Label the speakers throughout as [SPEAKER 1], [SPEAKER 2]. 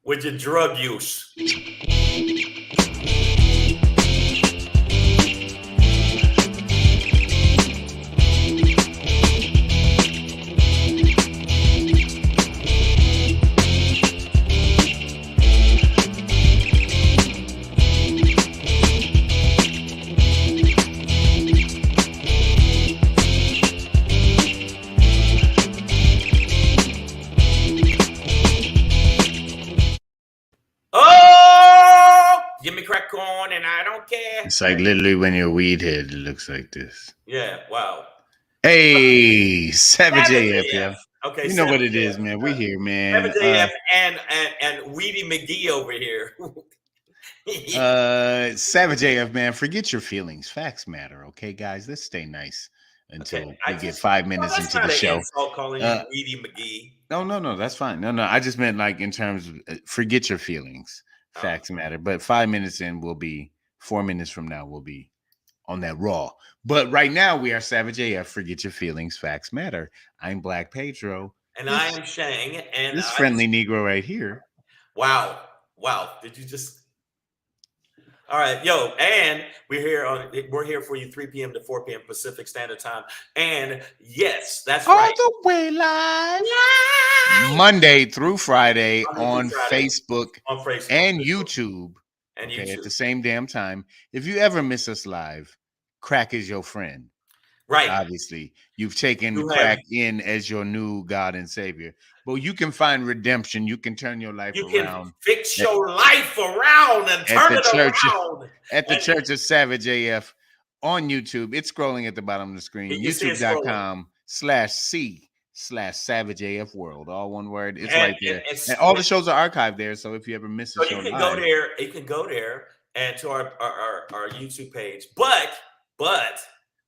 [SPEAKER 1] with your drug use. Give me crack corn and I don't care.
[SPEAKER 2] It's like literally when you're a weed head, it looks like this.
[SPEAKER 1] Yeah, wow.
[SPEAKER 2] Hey, Savage AF, yeah.
[SPEAKER 1] Okay,
[SPEAKER 2] you know what it is, man. We here, man.
[SPEAKER 1] Savage AF and Weedy McGee over here.
[SPEAKER 2] Savage AF, man. Forget your feelings. Facts matter, okay, guys. Let's stay nice until we get 5 minutes into the show.
[SPEAKER 1] Insult calling you Weedy McGee.
[SPEAKER 2] No, that's fine. No, I just meant like in terms of forget your feelings. Facts matter. But 5 minutes in, 4 minutes from now, we'll be on that raw. But right now, we are Savage AF. Forget your feelings. Facts matter. I'm Black Pedro.
[SPEAKER 1] And I am Shang. And
[SPEAKER 2] this friendly Negro right here.
[SPEAKER 1] Wow. Did you just... All right, yo, and we're here for you 3 p.m. to 4 p.m. Pacific Standard Time. And yes, that's right.
[SPEAKER 2] All the way live. Monday through Friday on Facebook and YouTube. Okay, at the same damn time. If you ever miss us live, crack is your friend.
[SPEAKER 1] Right.
[SPEAKER 2] Obviously, you've taken crack in as your new God and Savior. But you can find redemption. You can turn your life around. You can
[SPEAKER 1] fix your life around and turn it around.
[SPEAKER 2] At the Church of Savage AF on YouTube. It's scrolling at the bottom of the screen. YouTube.com/C/Savage AF World. All one word. It's right there. And all the shows are archived there. So if you ever miss a show,
[SPEAKER 1] you can go there. You can go there and to our YouTube page. But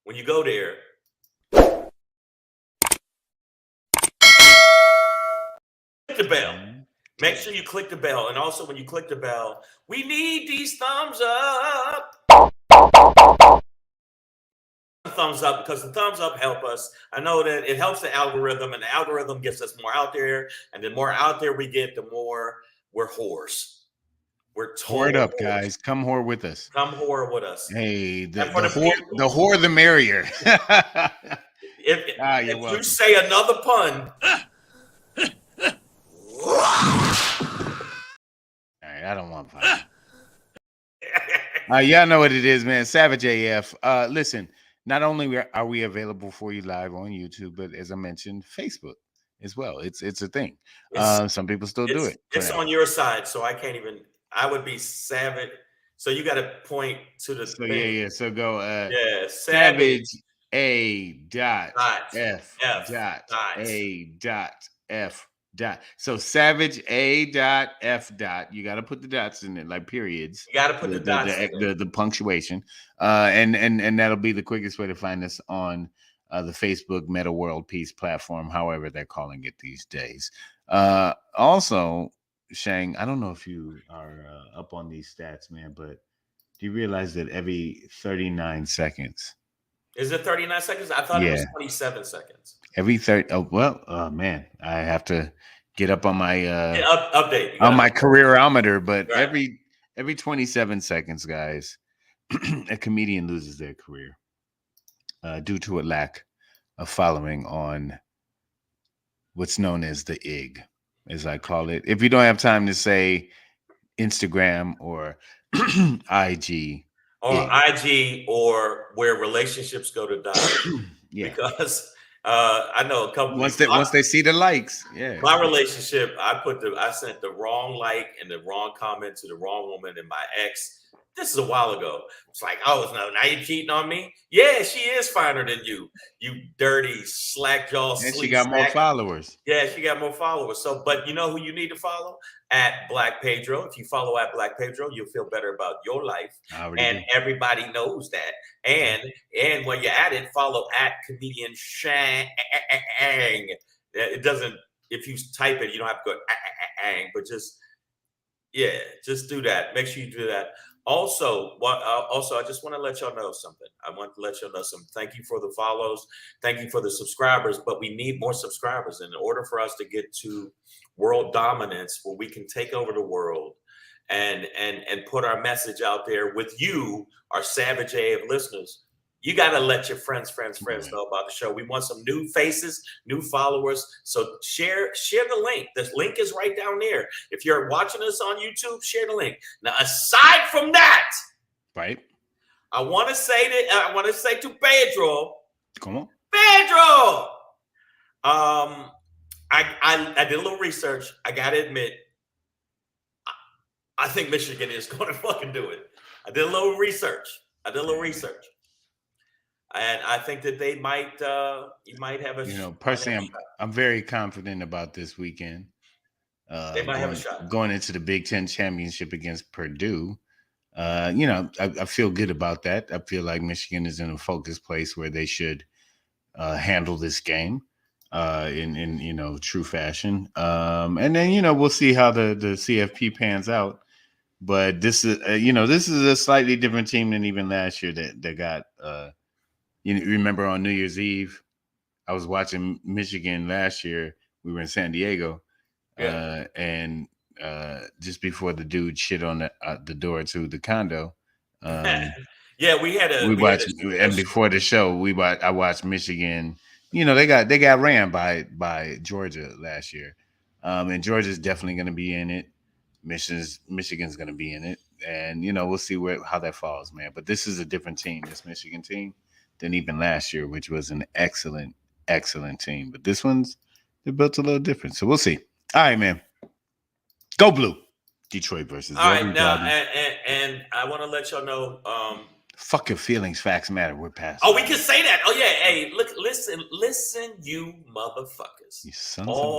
[SPEAKER 1] when you go there, click the bell. Make sure you click the bell. And also when you click the bell, we need these thumbs up. Thumbs up, because the thumbs up help us. I know that it helps the algorithm, and the algorithm gets us more out there. And the more out there we get, the more we're whores. We're
[SPEAKER 2] whore it up, guys. Come whore with us.
[SPEAKER 1] Come whore with us.
[SPEAKER 2] Hey, the whore the merrier.
[SPEAKER 1] If you say another pun.
[SPEAKER 2] All right, I don't want fun. Y'all know what it is, man. Savage AF. Listen, not only are we available for you live on YouTube, but as I mentioned, Facebook as well. It's a thing. Some people still do it.
[SPEAKER 1] It's on your side, so I can't even. I would be savage. So you got to point to the thing.
[SPEAKER 2] Yeah. So go.
[SPEAKER 1] Savage
[SPEAKER 2] A.F.A.F. So Savage A.F. You got to put the dots in it, like periods.
[SPEAKER 1] You got to put the dots in
[SPEAKER 2] the punctuation. And that'll be the quickest way to find us on the Facebook Meta World Peace platform, however they're calling it these days. Also, Shang, I don't know if you are up on these stats, man, but do you realize that every 39 seconds?
[SPEAKER 1] Is it 39 seconds? I thought it was 27 seconds.
[SPEAKER 2] Every 30. Oh, man, I have to get up on my
[SPEAKER 1] update
[SPEAKER 2] on my careerometer. But every 27 seconds, guys, a comedian loses their career due to a lack of following on what's known as the IG, as I call it. If you don't have time to say Instagram or IG.
[SPEAKER 1] Or IG, or where relationships go to die. Because I know a couple.
[SPEAKER 2] Once they see the likes,
[SPEAKER 1] my relationship, I sent the wrong like and the wrong comment to the wrong woman, and my ex. This is a while ago. It's like, oh no, now you cheating on me? Yeah, she is finer than you. You dirty slack jaw.
[SPEAKER 2] And she got more followers.
[SPEAKER 1] Yeah, she got more followers. So, but you know who you need to follow? At Black Pedro. If you follow at Black Pedro, you'll feel better about your life. And everybody knows that. And when you're at it, follow at comedian Shang. It doesn't. If you type it, you don't have to go but just do that. Make sure you do that. Also, I just want to let y'all know something. I want to let y'all know something. Thank you for the follows. Thank you for the subscribers. But we need more subscribers in order for us to get to world dominance, where we can take over the world and put our message out there with you, our Savage AF listeners. You got to let your friends know about the show. We want some new faces, new followers. So share the link. The link is right down there. If you're watching us on YouTube, share the link. Now, aside from that,
[SPEAKER 2] right?
[SPEAKER 1] I want to say to Pedro.
[SPEAKER 2] Come on,
[SPEAKER 1] Pedro. I did a little research. I gotta admit, I think Michigan is going to fucking do it. I did a little research. And I think that they might, you might have a.
[SPEAKER 2] Personally, I'm very confident about this weekend.
[SPEAKER 1] They might have a shot
[SPEAKER 2] going into the Big Ten championship against Purdue. I feel good about that. I feel like Michigan is in a focused place where they should handle this game in true fashion. And then we'll see how the CFP pans out. But this is this is a slightly different team than even last year that got. You remember on New Year's Eve, I was watching Michigan last year. We were in San Diego, and just before the dude shit on the door to the condo.
[SPEAKER 1] We
[SPEAKER 2] watched, and before the show, I watched Michigan. They got ran by Georgia last year, and Georgia's definitely going to be in it. Michigan's going to be in it, and we'll see how that falls, man. But this is a different team, this Michigan team, than even last year, which was an excellent team. But this one's they're built a little different, so we'll see. All right, man. Go blue. Detroit versus everybody.
[SPEAKER 1] Now, and I want to let y'all know.
[SPEAKER 2] Fuck your feelings. Facts matter. We're past.
[SPEAKER 1] Oh, we can say that. Oh yeah. Hey, look, listen, you motherfuckers.
[SPEAKER 2] You sons of bitches.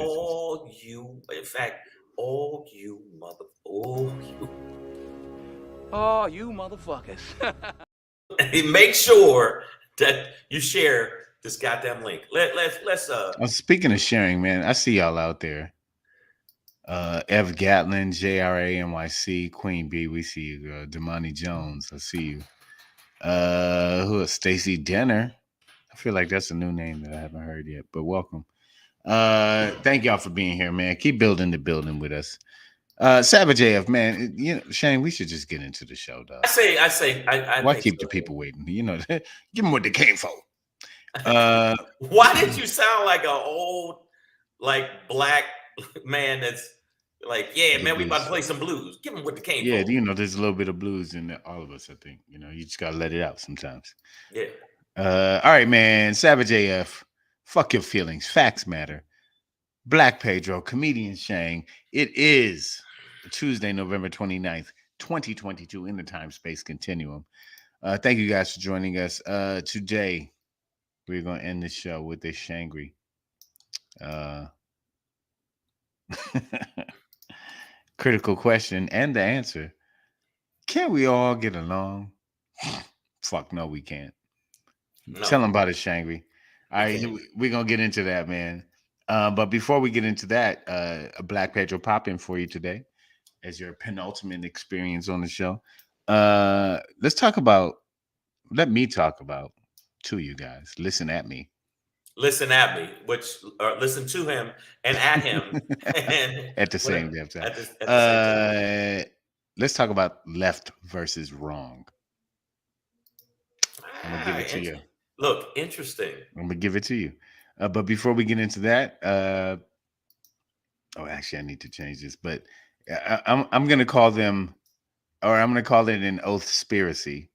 [SPEAKER 1] All you
[SPEAKER 3] motherfuckers.
[SPEAKER 1] Make sure that you share this goddamn link. Let's
[SPEAKER 2] speaking of sharing, man, I see y'all out there. Ev Gatlin, JRA NYC, Queen B, we see you, girl. Damani Jones, I see you. Who is Stacy Denner? I feel like that's a new name that I haven't heard yet, but welcome. Thank y'all for being here, man. Keep building the building with us. Savage AF, man. Shane, we should just get into the show, dog.
[SPEAKER 1] I say.
[SPEAKER 2] Why keep the people waiting? Give them what they came for.
[SPEAKER 1] Why did you sound like an old, black man that's like, yeah, man, we about to play some blues. Give them what they came for.
[SPEAKER 2] Yeah, there's a little bit of blues in all of us, I think. You just got to let it out sometimes.
[SPEAKER 1] Yeah.
[SPEAKER 2] All right, man. Savage AF. Fuck your feelings. Facts matter. Black Pedro, comedian Shang. It is Tuesday, November 29th, 2022 in the time-space continuum. Thank you guys for joining us. Today, we're going to end the show with a Shangry. Critical question and the answer. Can we all get along? Fuck no, we can't. No. Tell them about it, Shangry. All right, we're going to get into that, man. But before we get into that, a Black Pedro pop-in for you today as your penultimate experience on the show. Let me talk about to you guys. Listen at me,
[SPEAKER 1] listen to him and at him. And
[SPEAKER 2] at the same damn time. Let's talk about left versus wrong. I'm going to give it to you.
[SPEAKER 1] Look, interesting.
[SPEAKER 2] I'm going to give it to you. But before we get into that, actually, I need to change this. But I'm going to call them, or I'm going to call it an Oath-Spiracy.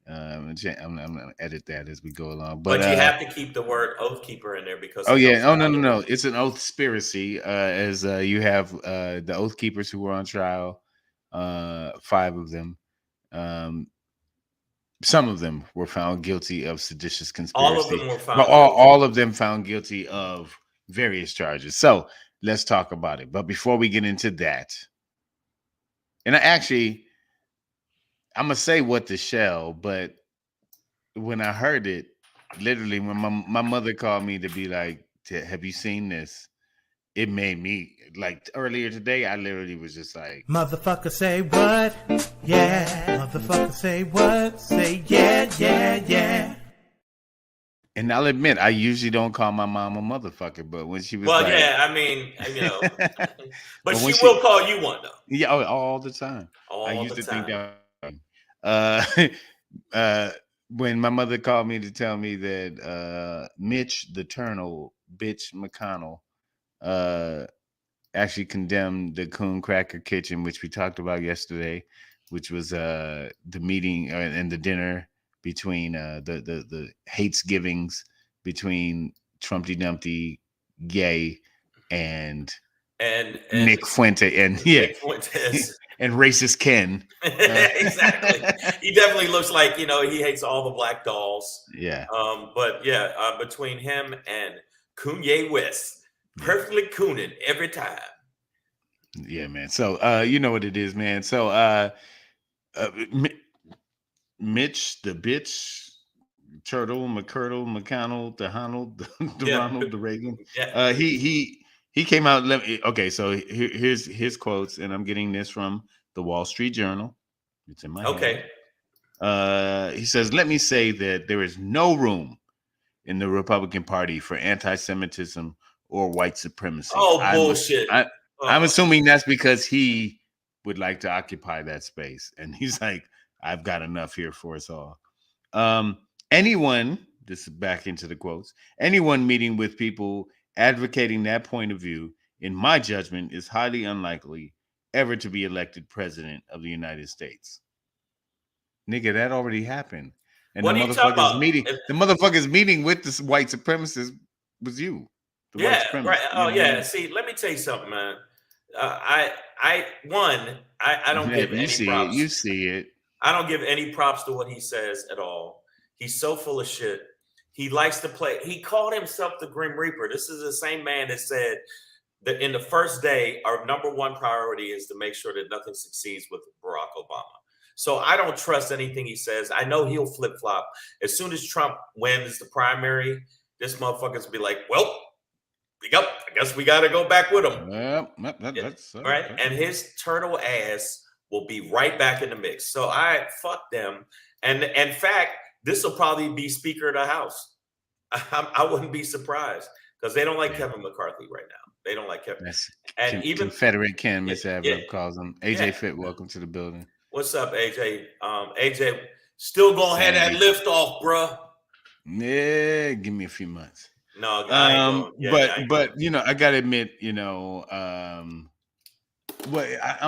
[SPEAKER 2] I'm going to edit that as we go along.
[SPEAKER 1] But you have to keep the word Oath Keeper in there because.
[SPEAKER 2] Oh yeah, no. It's an Oath-Spiracy. As you have the Oath Keepers who were on trial, 5 of them. Some of them were found guilty of seditious conspiracy.
[SPEAKER 1] All of them were found.
[SPEAKER 2] All of them found guilty of various charges. So let's talk about it. But before we get into that, and I'm gonna say what the shell, but when I heard it, literally when my mother called me to be like, "Have you seen this?" it made me like earlier today. I literally was just like,
[SPEAKER 3] "Motherfucker, say what? Yeah, motherfucker, say what? Say yeah."
[SPEAKER 2] And I'll admit, I usually don't call my mom a motherfucker, but when she was
[SPEAKER 1] I mean, but she will call you one though.
[SPEAKER 2] Yeah, all the time. I used to think that. When my mother called me to tell me that Mitch, the Eternal bitch McConnell, actually condemned the KOON Cracker Kitchen, which we talked about yesterday, which was the meeting and the dinner between the hates givings between Trumpty Dumpty, Gay, and Nick Fuente and
[SPEAKER 1] Nick Fuentes.
[SPEAKER 2] And racist Ken.
[SPEAKER 1] Exactly. He definitely looks like, he hates all the black dolls.
[SPEAKER 2] Yeah.
[SPEAKER 1] But yeah, between him and Kanye West, perfectly cooning every time.
[SPEAKER 2] Yeah, man. So you know what it is, man. So Mitch, the bitch, Turtle, McConnell, the Honnold, the Ronald, the Reagan.
[SPEAKER 1] Yeah.
[SPEAKER 2] He came out. Okay, so here's his quotes, and I'm getting this from the Wall Street Journal. It's in my hand. He says, "Let me say that there is no room in the Republican Party for anti-Semitism or white supremacy."
[SPEAKER 1] Bullshit.
[SPEAKER 2] I'm assuming that's because he would like to occupy that space, and he's like, "I've got enough here for us all." Anyone, this is back into the quotes, anyone meeting with people advocating that point of view, in my judgment, is highly unlikely ever to be elected president of the United States. Nigga, that already happened. And
[SPEAKER 1] what
[SPEAKER 2] the motherfuckers meeting with this white supremacist was you.
[SPEAKER 1] Right. Oh, yeah. See, let me tell you something, man. I don't give any props.
[SPEAKER 2] You see it.
[SPEAKER 1] I don't give any props to what he says at all. He's so full of shit. He likes to play. He called himself the Grim Reaper. This is the same man that said that in the first day, our number one priority is to make sure that nothing succeeds with Barack Obama. So I don't trust anything he says. I know he'll flip flop. As soon as Trump wins the primary, this motherfucker's be like, well, I guess we got to go back with him.
[SPEAKER 2] That's
[SPEAKER 1] right. And his turtle ass will be right back in the mix. So fuck them. And in fact, this will probably be Speaker of the House. I wouldn't be surprised because they don't like Kevin McCarthy right now. They don't like Kevin.
[SPEAKER 2] And even Confederate Ken, Miss Avril calls him. AJ Fit, welcome to the building.
[SPEAKER 1] What's up, AJ? AJ, still gonna have that lift off, bruh.
[SPEAKER 2] Yeah, give me a few months.
[SPEAKER 1] No,
[SPEAKER 2] but I gotta admit, I'm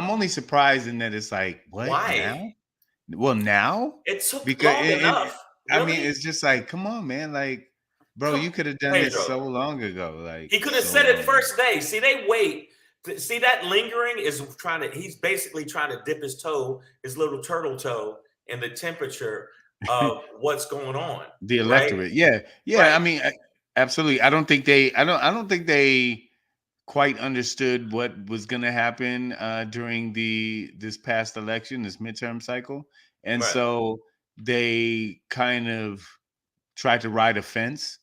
[SPEAKER 2] only surprised in that it's like, what?
[SPEAKER 1] Why?
[SPEAKER 2] Now? Well, now
[SPEAKER 1] it took long enough.
[SPEAKER 2] Really? I mean, it's just like, come on, man, like, bro, you could have done this so long ago. Like,
[SPEAKER 1] he could have said it first day. See, they wait. See, that lingering is he's basically trying to dip his little turtle toe, in the temperature of what's going on.
[SPEAKER 2] The electorate, right? Yeah. Right. I mean, absolutely. I don't think they quite understood what was going to happen during this past election, this midterm cycle, and so they kind of tried to ride a fence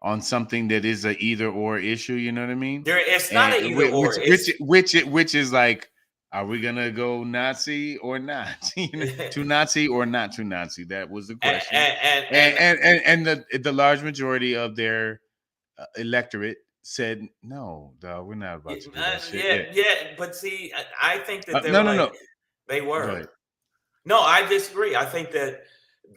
[SPEAKER 2] on something that is a either or issue. You know what I mean?
[SPEAKER 1] It's not an either or.
[SPEAKER 2] Which is like, are we gonna go Nazi or not? Too Nazi or not too Nazi? That was the question. And the large majority of their electorate said, no, dog, we're not about to do that shit.
[SPEAKER 1] Yeah. But see, I think that they were. No, I disagree. I think that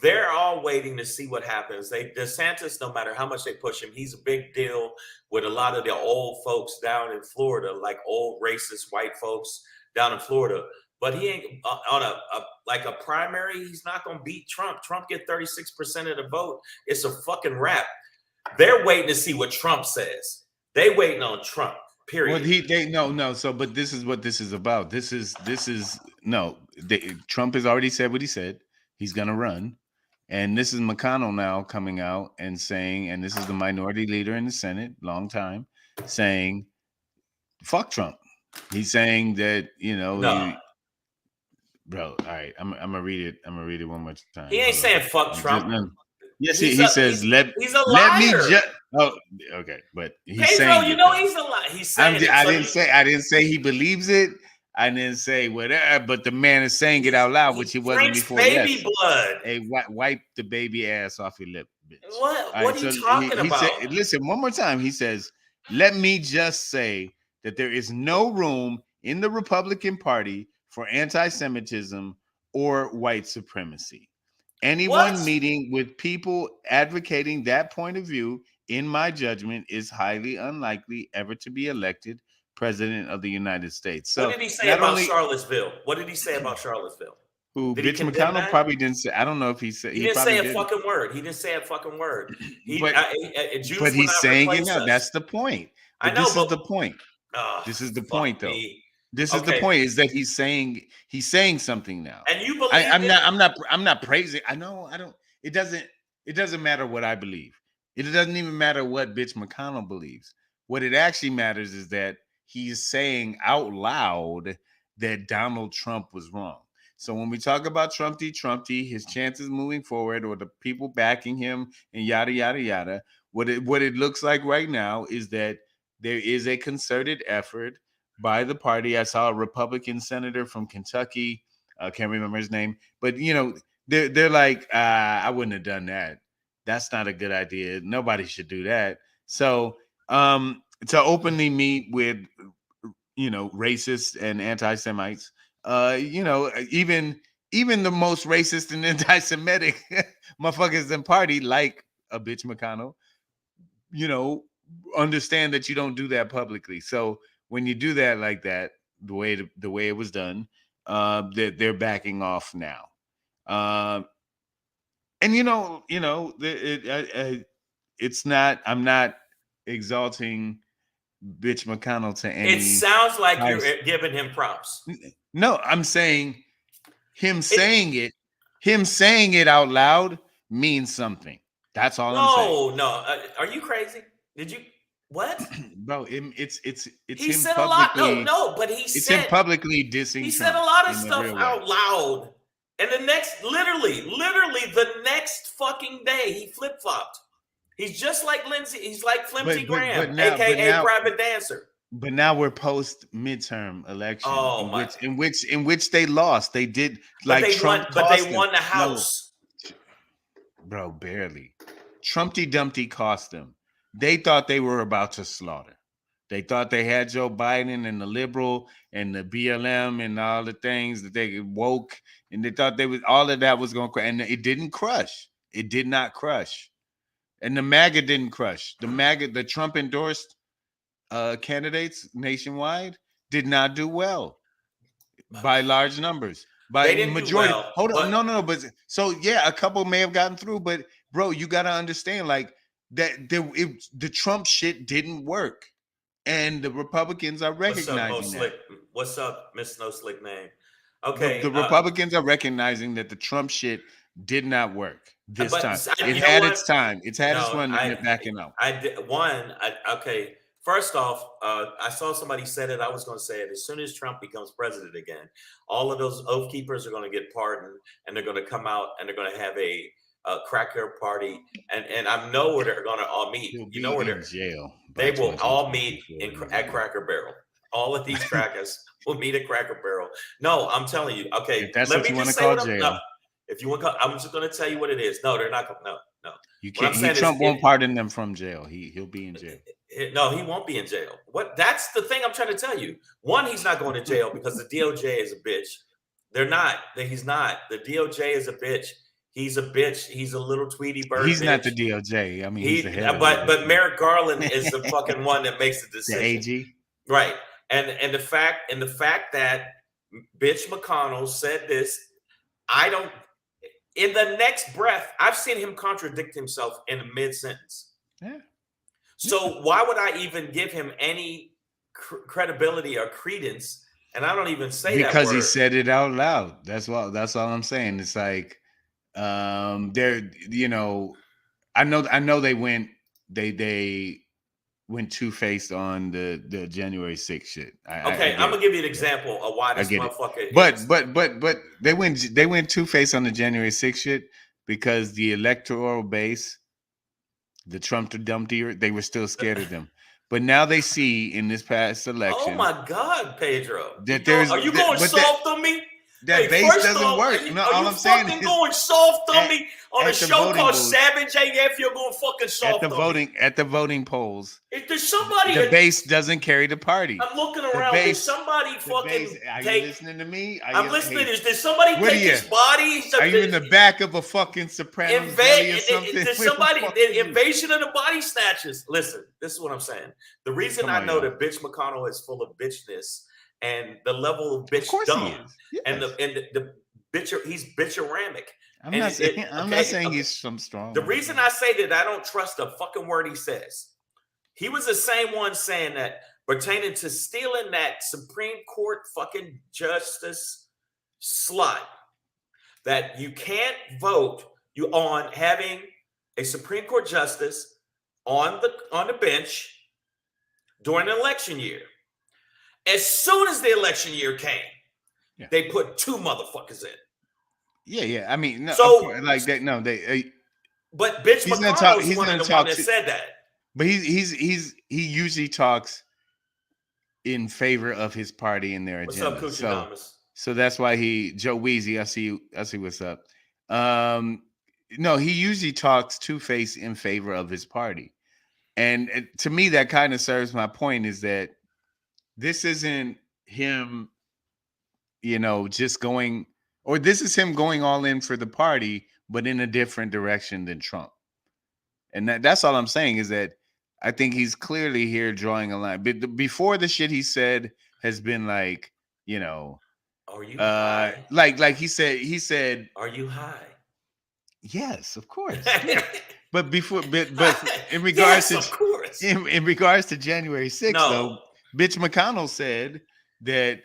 [SPEAKER 1] they're all waiting to see what happens. DeSantis, no matter how much they push him, he's a big deal with a lot of the old folks down in Florida, like old racist white folks down in Florida. But he ain't on a primary. He's not going to beat Trump. Trump get 36% of the vote. It's a fucking wrap. They're waiting to see what Trump says. They waiting on Trump. Period.
[SPEAKER 2] Well, So, but this is what this is about. Trump has already said what he said. He's going to run. And this is McConnell now coming out and saying, and this is the minority leader in the Senate, long time, saying, fuck Trump. He's saying that, bro, all right, I'm going to read it. I'm going to read it one more time.
[SPEAKER 1] He ain't saying fuck Trump.
[SPEAKER 2] Yes, he says, let me Oh, okay, but he's
[SPEAKER 1] Pedro,
[SPEAKER 2] saying
[SPEAKER 1] you
[SPEAKER 2] it,
[SPEAKER 1] know
[SPEAKER 2] though.
[SPEAKER 1] he's a lot. He's saying
[SPEAKER 2] I
[SPEAKER 1] it.
[SPEAKER 2] didn't say he believes it. I didn't say whatever, but the man is saying it out loud, which he wasn't
[SPEAKER 1] drinks
[SPEAKER 2] before.
[SPEAKER 1] baby
[SPEAKER 2] Yes.
[SPEAKER 1] blood.
[SPEAKER 2] Hey, wipe the baby ass off your lip, bitch. All
[SPEAKER 1] What
[SPEAKER 2] right,
[SPEAKER 1] are you
[SPEAKER 2] so
[SPEAKER 1] talking
[SPEAKER 2] he said,
[SPEAKER 1] about?
[SPEAKER 2] listen, one more time. He says, let me just say that there is no room in the Republican Party for anti-Semitism or white supremacy. Anyone
[SPEAKER 1] What?
[SPEAKER 2] meeting with people advocating that point of view, in my judgment, is highly unlikely ever to be elected president of the United States.
[SPEAKER 1] What
[SPEAKER 2] So
[SPEAKER 1] did he say
[SPEAKER 2] not
[SPEAKER 1] about
[SPEAKER 2] only
[SPEAKER 1] Charlottesville? What did he say about Charlottesville?
[SPEAKER 2] who
[SPEAKER 1] Did he
[SPEAKER 2] Bitch
[SPEAKER 1] condemn
[SPEAKER 2] McConnell
[SPEAKER 1] that?
[SPEAKER 2] probably didn't say. I don't know if he said.
[SPEAKER 1] He
[SPEAKER 2] He
[SPEAKER 1] didn't
[SPEAKER 2] probably
[SPEAKER 1] say a
[SPEAKER 2] didn't.
[SPEAKER 1] fucking word. He didn't say a fucking word.
[SPEAKER 2] But
[SPEAKER 1] Jews will
[SPEAKER 2] he's
[SPEAKER 1] not
[SPEAKER 2] saying it
[SPEAKER 1] replace
[SPEAKER 2] now.
[SPEAKER 1] us.
[SPEAKER 2] That's the point.
[SPEAKER 1] I
[SPEAKER 2] But
[SPEAKER 1] know,
[SPEAKER 2] this is
[SPEAKER 1] but
[SPEAKER 2] the point. This is the point, though.
[SPEAKER 1] me.
[SPEAKER 2] This is the
[SPEAKER 1] Okay.
[SPEAKER 2] point: is that he's saying something now.
[SPEAKER 1] And you believe it?
[SPEAKER 2] I'm not praising. I know. I don't. It doesn't matter what I believe. It doesn't even matter what Bitch McConnell believes. What it actually matters is that he's saying out loud that Donald Trump was wrong. So when we talk about Trumpy, his chances moving forward, or the people backing him, and yada yada yada, what it looks like right now is that there is a concerted effort by the party. I saw a Republican senator from Kentucky. I can't remember his name, but they're like, I wouldn't have done that. That's not a good idea. Nobody should do that. So to openly meet with racists and anti-Semites, even the most racist and anti-Semitic motherfuckers in party, like a Bitch McConnell, understand that you don't do that publicly. So when you do that like that, the way it was done, they're backing off now. And it's not. I'm not exalting Bitch McConnell to any.
[SPEAKER 1] It sounds like you're giving him props.
[SPEAKER 2] No, I'm saying him saying it out loud means something. That's all I'm saying.
[SPEAKER 1] No. Are you crazy? Did you what?
[SPEAKER 2] Bro, it's
[SPEAKER 1] He
[SPEAKER 2] him
[SPEAKER 1] said
[SPEAKER 2] publicly.
[SPEAKER 1] a lot. No, but
[SPEAKER 2] it's him publicly dissing.
[SPEAKER 1] He
[SPEAKER 2] Trump
[SPEAKER 1] said a lot of stuff out loud. And the next, literally the next fucking day, he flip-flopped. He's just like Lindsey. He's like Flimsy Graham, aka Private Dancer.
[SPEAKER 2] But now we're post midterm election,
[SPEAKER 1] Oh,
[SPEAKER 2] in which they lost. They did Trump,
[SPEAKER 1] but they won the House.
[SPEAKER 2] No, bro, barely. Trumpty Dumpty cost them. They thought they were about to slaughter. They thought they had Joe Biden and the liberal and the BLM and all the things that they woke, and they thought all of that was going to crush, and it didn't crush. It did not crush, and the MAGA didn't crush. The Trump endorsed candidates nationwide did not do well by large numbers. By majority.
[SPEAKER 1] Well,
[SPEAKER 2] hold on, no. But so yeah, a couple may have gotten through, but bro, you got to understand that the Trump shit didn't work. And the Republicans are recognizing that.
[SPEAKER 1] What's up, Miss No Slick Name? Okay.
[SPEAKER 2] The Republicans are recognizing that the Trump shit did not work this time. It had its time. It's had its run, and they're backing out.
[SPEAKER 1] Okay. First off, I saw somebody said it. I was going to say it. As soon as Trump becomes president again, all of those oath keepers are going to get pardoned, and they're going to come out and they're going to have a cracker party, and I know where they're going to all meet. You know where they're in
[SPEAKER 2] jail.
[SPEAKER 1] They will all meet at Cracker Barrel. All of these crackers will meet at Cracker Barrel. No, I'm telling you. Okay,
[SPEAKER 2] if that's what you want to call jail.
[SPEAKER 1] If you want, I'm just going to tell you what it is. No, they're not. No.
[SPEAKER 2] You can't. Trump won't pardon them from jail. He'll be in jail.
[SPEAKER 1] No, he won't be in jail. That's the thing I'm trying to tell you. One, he's not going to jail because the DOJ is a bitch. They're not. He's not. The DOJ is a bitch. He's a bitch. He's a little Tweety Bird.
[SPEAKER 2] He's
[SPEAKER 1] bitch.
[SPEAKER 2] Not the DOJ. I mean, he's the head.
[SPEAKER 1] But Merrick Garland is the fucking one that makes the decision.
[SPEAKER 2] The AG,
[SPEAKER 1] right? And the fact that Bitch McConnell said this, I don't. In the next breath, I've seen him contradict himself in a mid-sentence.
[SPEAKER 2] Yeah.
[SPEAKER 1] So why would I even give him any credibility or credence? And I don't even say that
[SPEAKER 2] because he said it out loud. That's all I'm saying. It's like. They're I know they went two-faced on the January 6th shit.
[SPEAKER 1] I'm gonna give you an example of why this motherfucker.
[SPEAKER 2] But they went two-faced on the January 6th shit because the electoral base the Trump to Dumpty, they were still scared of them. But now they see in this past election.
[SPEAKER 1] Oh my God, Pedro!
[SPEAKER 2] That
[SPEAKER 1] are you going soft on me?
[SPEAKER 2] That base doesn't work. No, all I'm saying is
[SPEAKER 1] going soft on me on a show called
[SPEAKER 2] booths,
[SPEAKER 1] Savage AF. You're going fucking soft
[SPEAKER 2] at the voting polls.
[SPEAKER 1] If there's somebody,
[SPEAKER 2] the base doesn't carry the party.
[SPEAKER 1] I'm looking around. There's somebody fucking.
[SPEAKER 2] Are you listening to me?
[SPEAKER 1] I'm listening. Did somebody take his body?
[SPEAKER 2] Are you in the back of a fucking Sopranos belly or something?
[SPEAKER 1] Did somebody invasion of the body snatchers? Listen, this is what I'm saying. The reason I know that bitch McConnell is full of bitchness. And the level of bitch dumb, yes. and the bitch, he's bitcheramic.
[SPEAKER 2] I'm not saying he's some strong.
[SPEAKER 1] The reason I say that I don't trust a fucking word he says. He was the same one saying that pertaining to stealing that Supreme Court fucking justice slut, that you can't vote on having a Supreme Court justice on the bench during an election year. As soon as the election year came, they put 2 motherfuckers in.
[SPEAKER 2] Yeah. I mean, no,
[SPEAKER 1] so
[SPEAKER 2] like that. No, they.
[SPEAKER 1] But bitch, McConnell's one of the one that said that.
[SPEAKER 2] But he usually talks in favor of his party and their agenda.
[SPEAKER 1] What's up, Coochie
[SPEAKER 2] so that's why Joe Weezy. I see what's up. No, he usually talks two-faced in favor of his party, and to me, that kind of serves my point. Is that this isn't him, just going, or this is him going all in for the party, but in a different direction than Trump. And that's all I'm saying is that I think he's clearly here drawing a line. But before the shit he said has been like,
[SPEAKER 1] are you high?
[SPEAKER 2] Like he said,
[SPEAKER 1] are you high?
[SPEAKER 2] Yes, of course. Yeah. But in regards in regards to January 6th, though, bitch McConnell said that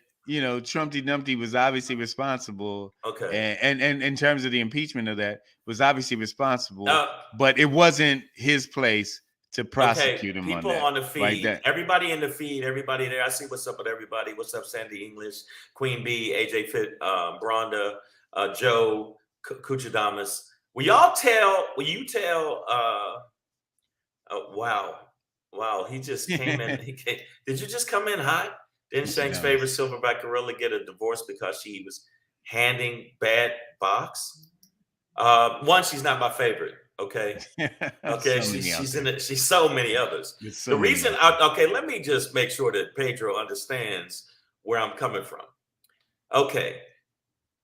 [SPEAKER 2] Trumpty Dumpty was obviously responsible.
[SPEAKER 1] Okay.
[SPEAKER 2] And in terms of the impeachment of that, was obviously responsible, but it wasn't his place to prosecute him.
[SPEAKER 1] People on the feed, everybody in the feed, everybody there. I see what's up with everybody. What's up, Sandy English, Queen B, AJ Fit, Bronda, Joe, Kuchadamas. Will you tell? Wow, he just came in. Did you just come in hot? Didn't Shank's favorite silverback gorilla get a divorce because she was handing bad box? One, she's not my favorite. Okay, okay, she's so many others. The reason, let me just make sure that Pedro understands where I'm coming from. Okay,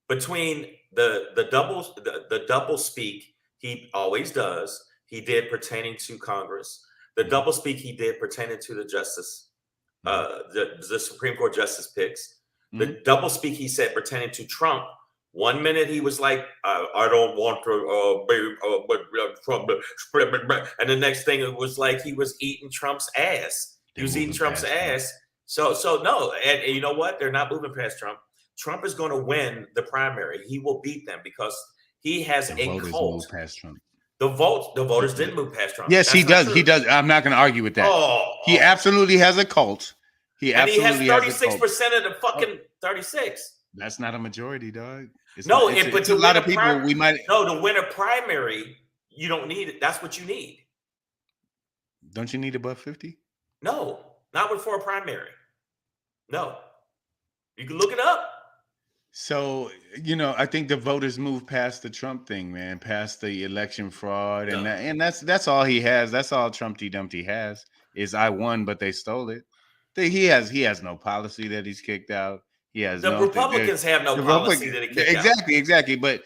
[SPEAKER 1] between the double speak he always does, he did pertaining to Congress. The double speak he did pertaining to the justice, the Supreme Court justice picks. The double speak he said pertaining to Trump. 1 minute he was like, I don't want to Trump, and the next thing it was like he was eating Trump's ass. He was eating Trump's ass. So no, and you know what? They're not moving past Trump. Trump is going to win the primary. He will beat them because he has a cult.
[SPEAKER 2] Past Trump.
[SPEAKER 1] The voters didn't move past Trump.
[SPEAKER 2] Yes, he does. He does. I'm not going to argue with that. He absolutely has a cult. He has 36%
[SPEAKER 1] of the fucking 36.
[SPEAKER 2] That's not a majority, dog.
[SPEAKER 1] It's a lot of people. To win a primary, you don't need it. That's what you need.
[SPEAKER 2] Don't you need above 50?
[SPEAKER 1] No, not for a primary. No, you can look it up.
[SPEAKER 2] So, I think the voters moved past the Trump thing, man, past the election fraud. And that's all he has. That's all Trumpty Dumpty has is I won, but they stole it. He has no policy that he's kicked out. He has
[SPEAKER 1] Republicans have no policy that he kicked out.
[SPEAKER 2] Exactly. But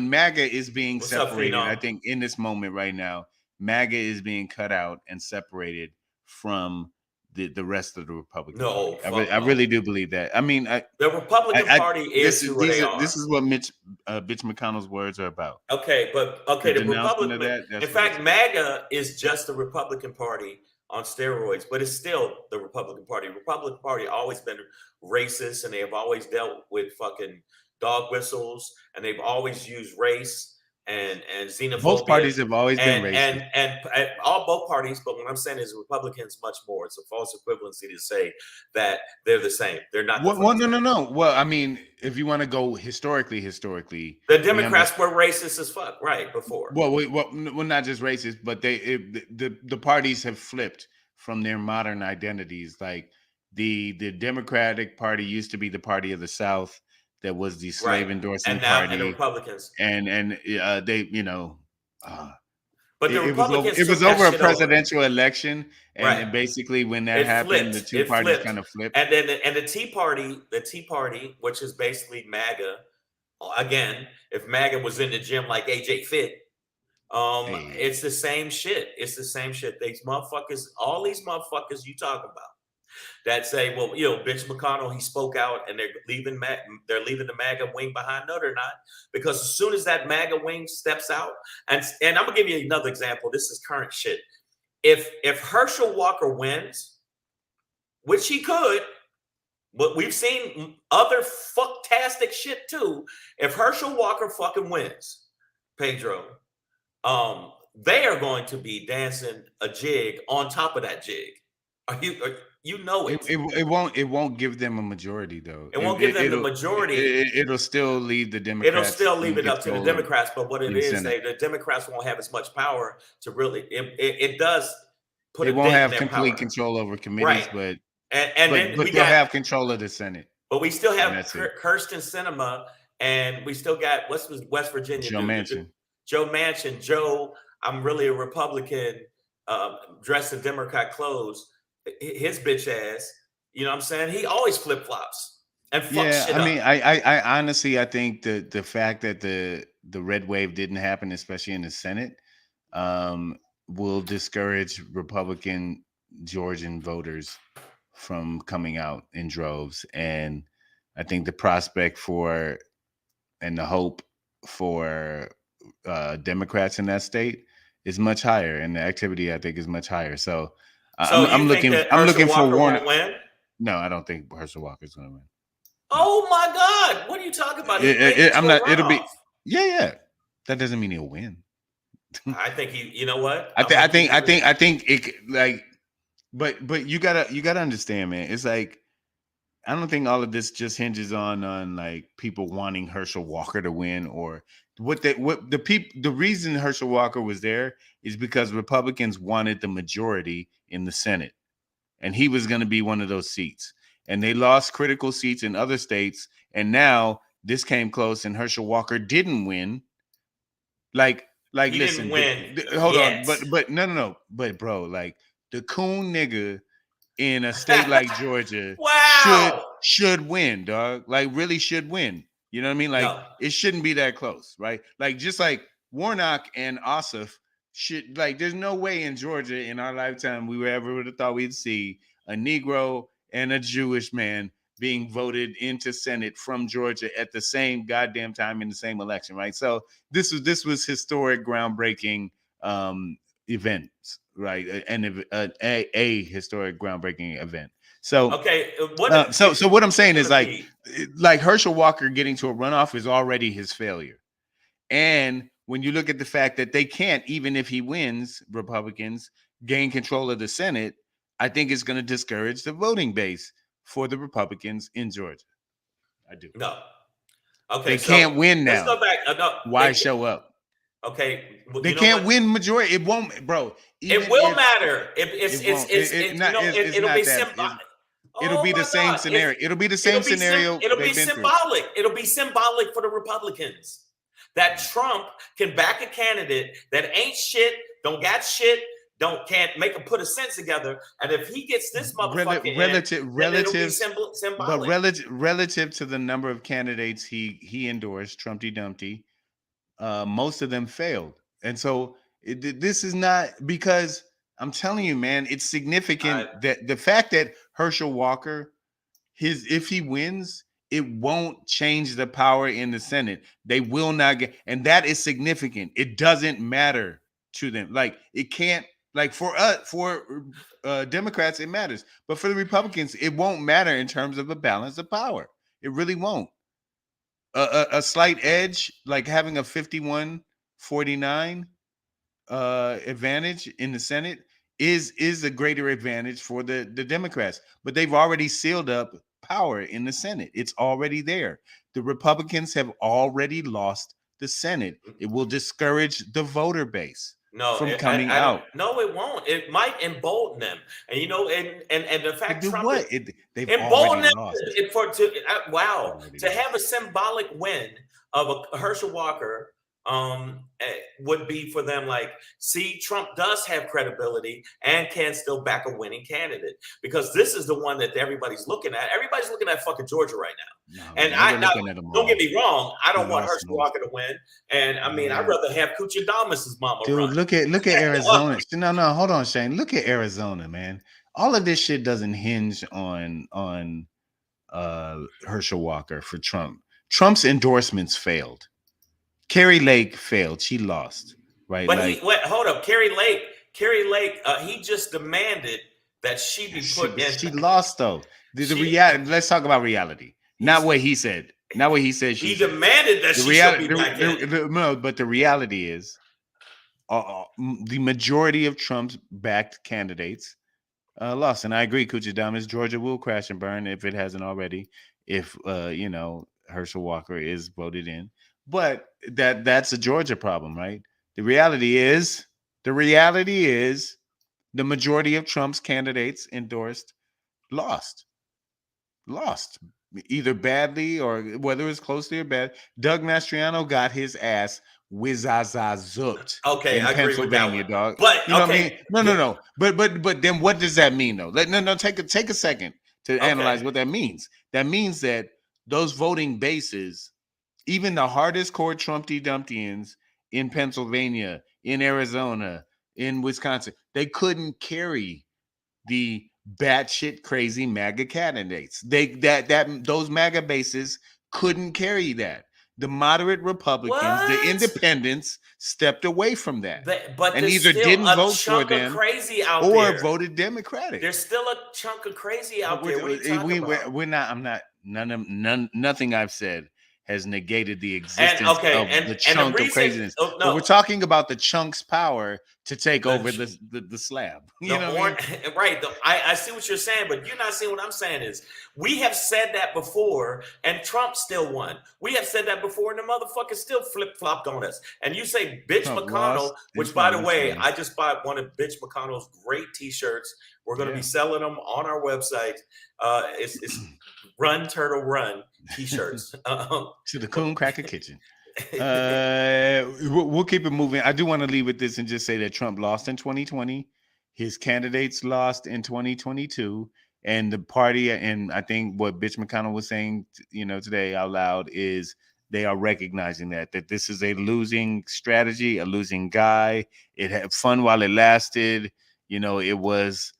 [SPEAKER 2] MAGA is being separated. I think in this moment right now, MAGA is being cut out and separated from the rest of the Republican Party. I really do believe that. I mean,
[SPEAKER 1] the Republican Party is who they are.
[SPEAKER 2] This is what Bitch McConnell's words are about.
[SPEAKER 1] Okay, the Republican. In fact, MAGA is just the Republican Party on steroids, but it's still the Republican Party. The Republican Party always been racist, and they have always dealt with fucking dog whistles, and they've always used race and xenophobia.
[SPEAKER 2] Both parties have always been racist.
[SPEAKER 1] And all both parties, but what I'm saying is Republicans much more. It's a false equivalency to say that they're the same. They're not.
[SPEAKER 2] No. Well, I mean, if you want to go historically,
[SPEAKER 1] the Democrats were racist as fuck, right? Before.
[SPEAKER 2] Well, not just racist, but the parties have flipped from their modern identities. Like the Democratic Party used to be the party of the South. That was the slave endorsing party,
[SPEAKER 1] and the Republicans,
[SPEAKER 2] and they,
[SPEAKER 1] but the Republicans
[SPEAKER 2] it was over a presidential election, and basically when that happened, the two parties kind of flipped.
[SPEAKER 1] And then the Tea Party, which is basically MAGA. Again, if MAGA was in the gym like AJ Fit, it's the same shit. It's the same shit. These motherfuckers, all these motherfuckers you talk about, that say, well, Mitch McCONNELL, he spoke out, and they're leaving the MAGA wing behind. No, they're not, because as soon as that MAGA wing steps out, and I'm gonna give you another example. This is current shit. If Herschel Walker wins, which he could, but we've seen other fucktastic shit too. If Herschel Walker fucking wins, Pedro, they are going to be dancing a jig on top of that jig. You know it.
[SPEAKER 2] It won't give them a majority though.
[SPEAKER 1] It won't give them the majority.
[SPEAKER 2] It'll still leave the Democrats.
[SPEAKER 1] It'll still leave it up to the Democrats. But what it is, the Democrats won't have as much power to really. It does put. They
[SPEAKER 2] won't have complete control over committees, but they'll have control of the Senate.
[SPEAKER 1] But we still have Kirsten Sinema, and we still got West Virginia.
[SPEAKER 2] Joe Manchin.
[SPEAKER 1] Joe Manchin. Joe, I'm really a Republican, dressed in Democrat clothes. His bitch ass, you know what I'm saying? He always flip flops and fucks shit up.
[SPEAKER 2] I mean, I honestly, I think the fact that the red wave didn't happen, especially in the Senate, will discourage Republican Georgian voters from coming out in droves. And I think the prospect for and the hope for Democrats in that state is much higher, and the activity, I think, is much higher. So I'm looking for Warner.
[SPEAKER 1] Win?
[SPEAKER 2] No, I don't think Herschel Walker is going to win.
[SPEAKER 1] Oh my God! What are you talking about?
[SPEAKER 2] I'm not. It'll be. Yeah. That doesn't mean he'll win.
[SPEAKER 1] I think he. You know what?
[SPEAKER 2] I think it like. But you gotta understand, man. It's like, I don't think all of this just hinges on like people wanting Herschel Walker to win, or the reason Herschel Walker was there is because Republicans wanted the majority in the Senate, and he was going to be one of those seats. And they lost critical seats in other states, and now this came close, and Herschel Walker didn't win. Like
[SPEAKER 1] he
[SPEAKER 2] listen,
[SPEAKER 1] didn't win.
[SPEAKER 2] Hold on, but no, but bro, like the KOON nigga in a state like Georgia should win, dog. Like really should win. You know what I mean? Like it shouldn't be that close, right? Like just like Warnock and Ossoff should, like, there's no way in Georgia in our lifetime we would have thought we'd see a Negro and a Jewish man being voted into Senate from Georgia at the same goddamn time in the same election, right? So this was historic, groundbreaking events, right? And a historic, groundbreaking event. So so what I'm saying is like Herschel Walker getting to a runoff is already his failure. And when you look at the fact that they can't, even if he wins, Republicans gain control of the Senate, I think it's going to discourage the voting base for the Republicans in Georgia. I do.
[SPEAKER 1] No. Okay.
[SPEAKER 2] They can't win now.
[SPEAKER 1] Let's go back.
[SPEAKER 2] Why show up?
[SPEAKER 1] Okay.
[SPEAKER 2] They can't win majority. It won't, bro.
[SPEAKER 1] It will matter. It'll be symbolic.
[SPEAKER 2] It'll be the same scenario. It'll be the same scenario.
[SPEAKER 1] It'll be symbolic. It'll be symbolic for the Republicans that Trump can back a candidate that ain't shit, don't got shit, can't make him put a sentence together. And if he gets this motherfucker
[SPEAKER 2] relative to the number of candidates he endorsed, Trumpty Dumpty, most of them failed. And so this is not, because I'm telling you, man, it's significant that the fact that Herschel Walker, if he wins, it won't change the power in the Senate. They will not get, and that is significant. It doesn't matter to them. Like it can't, like for Democrats, it matters, but for the Republicans, it won't matter in terms of a balance of power. It really won't. A slight edge, like having a 51-49 49 advantage in the Senate is a greater advantage for the Democrats, but they've already sealed up power in the Senate. It's already there. The Republicans have already lost the Senate. It will discourage the voter base from coming out.
[SPEAKER 1] No, it won't. It might embolden them, and you know, and the fact
[SPEAKER 2] Trump
[SPEAKER 1] what
[SPEAKER 2] they've
[SPEAKER 1] embolden
[SPEAKER 2] already
[SPEAKER 1] them
[SPEAKER 2] lost.
[SPEAKER 1] To have a symbolic win of a Herschel Walker would be for them like, see, Trump does have credibility and can still back a winning candidate, because this is the one that everybody's looking at. Everybody's looking at fucking Georgia right now.
[SPEAKER 2] No,
[SPEAKER 1] and don't get me wrong, I don't want Herschel Walker to win. And I mean, I'd rather have Kuchadamas' mama
[SPEAKER 2] Dude,
[SPEAKER 1] run.
[SPEAKER 2] look at Arizona. No, hold on, Shane. Look at Arizona, man. All of this shit doesn't hinge on Herschel Walker for Trump. Trump's endorsements failed. Carrie Lake failed. She lost, right?
[SPEAKER 1] But hold up. Carrie Lake, he just demanded that she be put in.
[SPEAKER 2] She lost though. The reality. Let's talk about reality. Not what he said. Not what he said.
[SPEAKER 1] He demanded that she should be back in.
[SPEAKER 2] No, but the reality is, the majority of Trump's backed candidates lost, and I agree. Kuchadamas, Georgia will crash and burn if it hasn't already. If Herschel Walker is voted in. But that's a Georgia problem, right? The reality is the majority of Trump's candidates endorsed lost either badly or whether it's closely or bad. Doug Mastriano got his ass whizzazazzooked.
[SPEAKER 1] Okay,
[SPEAKER 2] in
[SPEAKER 1] I agree
[SPEAKER 2] Pennsylvania,
[SPEAKER 1] with that
[SPEAKER 2] dog.
[SPEAKER 1] But
[SPEAKER 2] you know what I mean? No. But then what does that mean though? Take a second to analyze what that means. That means that those voting bases, even the hardest core Trumpty Dumptians in Pennsylvania, in Arizona, in Wisconsin, they couldn't carry the batshit crazy MAGA candidates. Those MAGA bases couldn't carry that. The moderate Republicans, the independents, stepped away from that, and either didn't vote for them or voted Democratic.
[SPEAKER 1] There's still a chunk of crazy out there. What are you talking about?
[SPEAKER 2] We're not. I'm not. Nothing I've said has negated the existence of the chunk of craziness. But we're talking about the chunk's power to take over the slab.
[SPEAKER 1] Right. I see what you're saying, but you're not seeing what I'm saying is we have said that before, and Trump still won. We have said that before, and the motherfucker still flip-flopped on us. And you say Bitch Trump McConnell, which, by the way, I just bought one of Bitch McConnell's great T-shirts. We're going to be selling them on our website. It's Run Turtle Run T-shirts.
[SPEAKER 2] To the KOON KRACKER Kitchen. We'll keep it moving. I do want to leave with this and just say that Trump lost in 2020. His candidates lost in 2022. And the party, and I think what Bitch McConnell was saying, today out loud, is they are recognizing that this is a losing strategy, a losing guy. It had fun while it lasted. It was,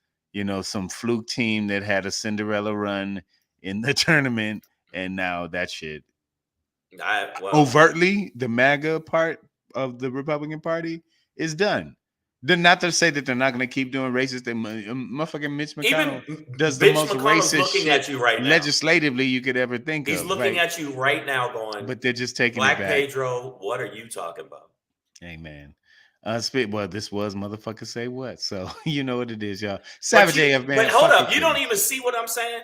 [SPEAKER 2] some fluke team that had a Cinderella run in the tournament, and now that shit overtly the MAGA part of the Republican Party is done. They're not to say that they're not going to keep doing racist. Motherfucking Mitch McConnell does the most racist shit at you right now, legislatively you could ever think of.
[SPEAKER 1] He's looking at you right now going,
[SPEAKER 2] but they're just taking
[SPEAKER 1] Black
[SPEAKER 2] it back.
[SPEAKER 1] Pedro, what are you talking about?
[SPEAKER 2] Amen. Well, this was motherfucker say what? So you know what it is, y'all. Savage AF, man.
[SPEAKER 1] But hold up, you don't even see what I'm saying?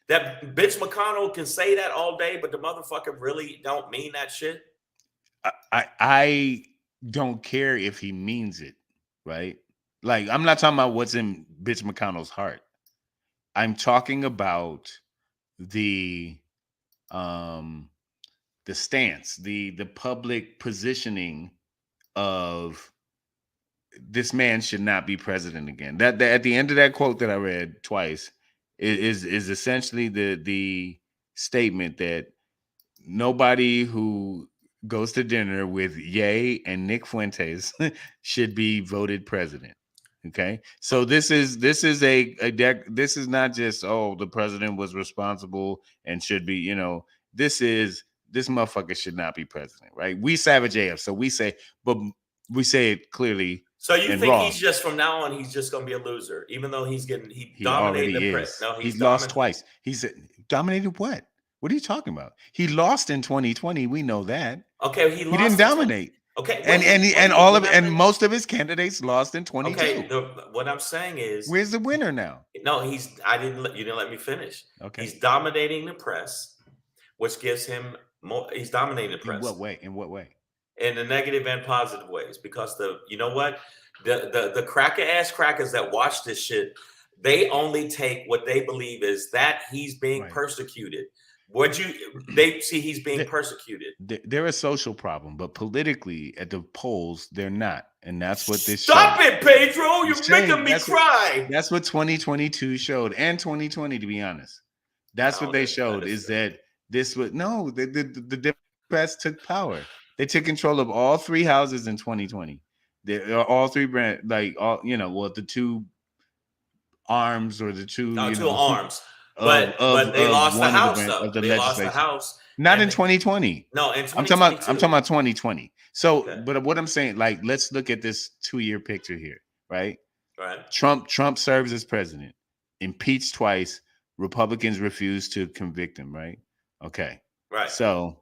[SPEAKER 1] That Bitch McConnell can say that all day, but the motherfucker really don't mean that shit.
[SPEAKER 2] I don't care if he means it, right? Like, I'm not talking about what's in Bitch McConnell's heart. I'm talking about the stance, the public positioning of this man should not be president again. That at the end of that quote that I read twice is essentially the statement that nobody who goes to dinner with Ye and Nick Fuentes should be voted president. Okay, so this is this is not just the president was responsible and should be, this motherfucker should not be president, right? We Savage AF, so we say, but we say it clearly.
[SPEAKER 1] So you think wrong. He's just from now on he's just going to be a loser, even though he dominated the press. No,
[SPEAKER 2] he's lost twice. He's dominated what? What are you talking about? He lost in 2020. We know that.
[SPEAKER 1] Okay, he
[SPEAKER 2] didn't dominate.
[SPEAKER 1] Okay,
[SPEAKER 2] and all of and most of his candidates lost in 22.
[SPEAKER 1] Okay, what I'm saying is,
[SPEAKER 2] where's the winner now?
[SPEAKER 1] No, you didn't let me finish.
[SPEAKER 2] Okay,
[SPEAKER 1] he's dominating the press, which gives him more. He's dominating the press.
[SPEAKER 2] In what way? In what way?
[SPEAKER 1] In the negative and positive ways, because you know what, the crackers that watch this shit, they only take what they believe is that he's being persecuted. They see he's being persecuted.
[SPEAKER 2] They're a social problem, but politically at the polls, they're not. And that's what this
[SPEAKER 1] Stop it, Pedro. You're making me cry.
[SPEAKER 2] That's what 2022 showed, and 2020, to be honest. That's what they showed, is that this was the Democrats took power. They took control of all three houses in 2020. All three the two arms or the two
[SPEAKER 1] two arms. But they lost the House. They lost the House.
[SPEAKER 2] Not in 2020.
[SPEAKER 1] No, in 2022.
[SPEAKER 2] I'm talking about 2020. So, but what I'm saying, like, let's look at this 2-year picture here, right?
[SPEAKER 1] Right.
[SPEAKER 2] Trump serves as president, impeached twice. Republicans refuse to convict him, right? Okay.
[SPEAKER 1] Right.
[SPEAKER 2] So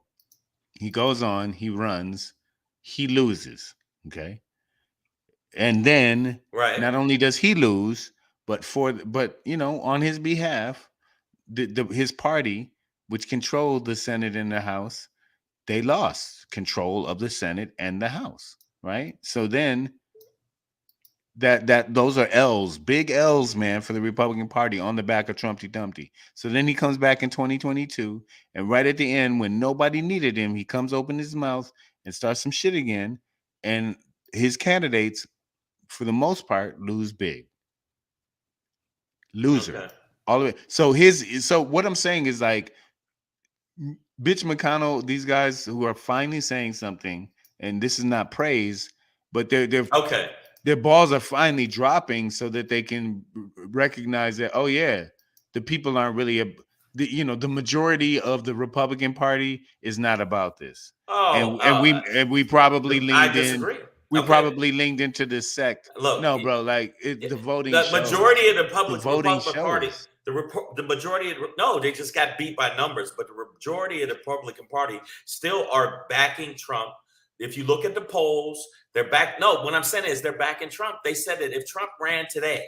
[SPEAKER 2] he goes on, he runs, he loses. Okay. And then not only does he lose, but on his behalf, his party, which controlled the Senate and the House, they lost control of the Senate and the House, right? So then those are L's, big L's, man, for the Republican Party on the back of Trumpty Dumpty. So then he comes back in 2022, and right at the end, when nobody needed him, he comes open his mouth and starts some shit again, and his candidates, for the most part, lose big. Loser.
[SPEAKER 1] Okay.
[SPEAKER 2] All of it. So what I'm saying is, like, Bitch McConnell, these guys who are finally saying something, and this is not praise, but they're
[SPEAKER 1] okay.
[SPEAKER 2] Their balls are finally dropping so that they can recognize that, oh yeah, the people aren't really the majority of the Republican Party is not about this. We probably leaned in. We probably leaned into this sect.
[SPEAKER 1] Look,
[SPEAKER 2] no, bro, like the voting.
[SPEAKER 1] The majority of the
[SPEAKER 2] Republican
[SPEAKER 1] Party, the majority of they just got beat by numbers, but the majority of the Republican Party still are backing Trump. If you look at the polls, they're back. No, what I'm saying is they're backing Trump. They said that if Trump ran today,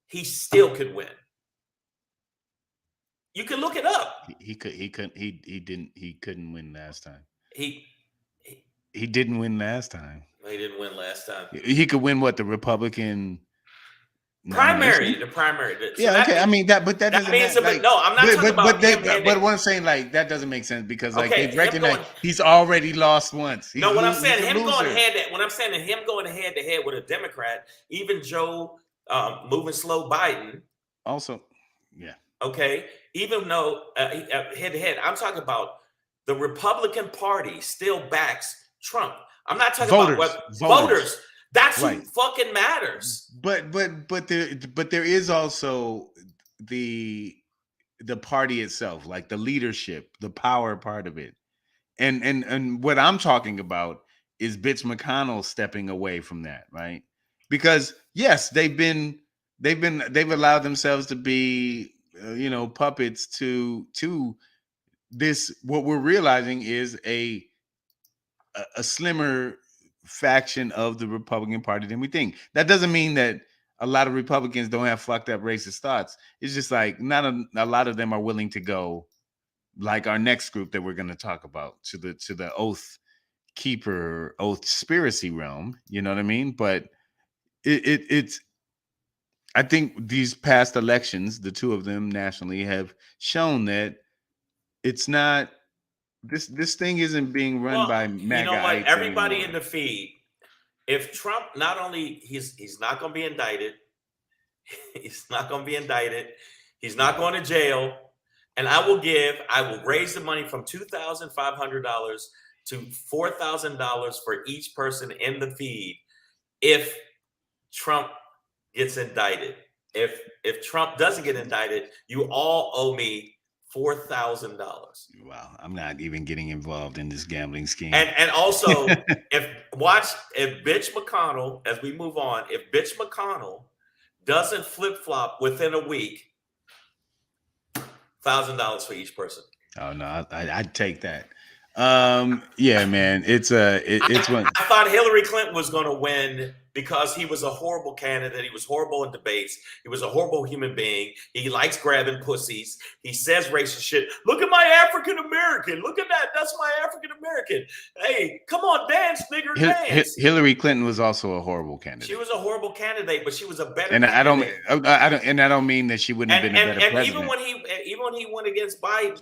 [SPEAKER 1] he still could win. You can look it up.
[SPEAKER 2] He couldn't win last time.
[SPEAKER 1] He
[SPEAKER 2] didn't win last time.
[SPEAKER 1] He didn't win last time.
[SPEAKER 2] He could win what, the Republican
[SPEAKER 1] primary?
[SPEAKER 2] The
[SPEAKER 1] primary.
[SPEAKER 2] Yeah, okay. I mean that, but that doesn't
[SPEAKER 1] mean, like, no, I'm not talking about.
[SPEAKER 2] But what I'm saying, like, that doesn't make sense because, like, they recognize he's already lost once.
[SPEAKER 1] What I'm saying, him going head to head with a Democrat, even Joe moving slow Biden.
[SPEAKER 2] Also, yeah.
[SPEAKER 1] Okay, even though head to head, I'm talking about the Republican Party still backs Trump. I'm not talking about voters. That's who fucking matters.
[SPEAKER 2] But there is also the party itself, like the leadership, the power part of it. And what I'm talking about is Bitch McConnell stepping away from that, right? Because yes, they've allowed themselves to be puppets to this. What we're realizing is a slimmer faction of the Republican Party than we think. That doesn't mean that a lot of Republicans don't have fucked up racist thoughts. It's just like not a lot of them are willing to go, like our next group that we're going to talk about, to the Oath-Spiracy realm. You know what I mean? But it's I think these past elections, the two of them nationally, have shown that it's not. This thing isn't being run by MAGA.
[SPEAKER 1] You know what? Everybody in the feed. If Trump, not only he's not going to be indicted, he's not going to be indicted. He's not going to jail. And I will raise the money from $2,500 to $4,000 for each person in the feed if Trump gets indicted. If Trump doesn't get indicted, you all owe me $4,000.
[SPEAKER 2] Wow, I'm not even getting involved in this gambling scheme.
[SPEAKER 1] And also, if Bitch McConnell, as we move on, if Bitch McConnell doesn't flip-flop within a week, $1,000 for each person.
[SPEAKER 2] Oh no, I'd take that. Yeah, man. It's one.
[SPEAKER 1] I thought Hillary Clinton was going to win because he was a horrible candidate. He was horrible in debates. He was a horrible human being. He likes grabbing pussies. He says racist shit. Look at my African American. Look at that. That's my African American. Hey, come on, dance, nigger, dance.
[SPEAKER 2] Hillary Clinton was also a horrible candidate.
[SPEAKER 1] She was a horrible candidate, but she was a better.
[SPEAKER 2] And
[SPEAKER 1] candidate.
[SPEAKER 2] I don't mean that she wouldn't have been a better president.
[SPEAKER 1] Even when he went against Biden,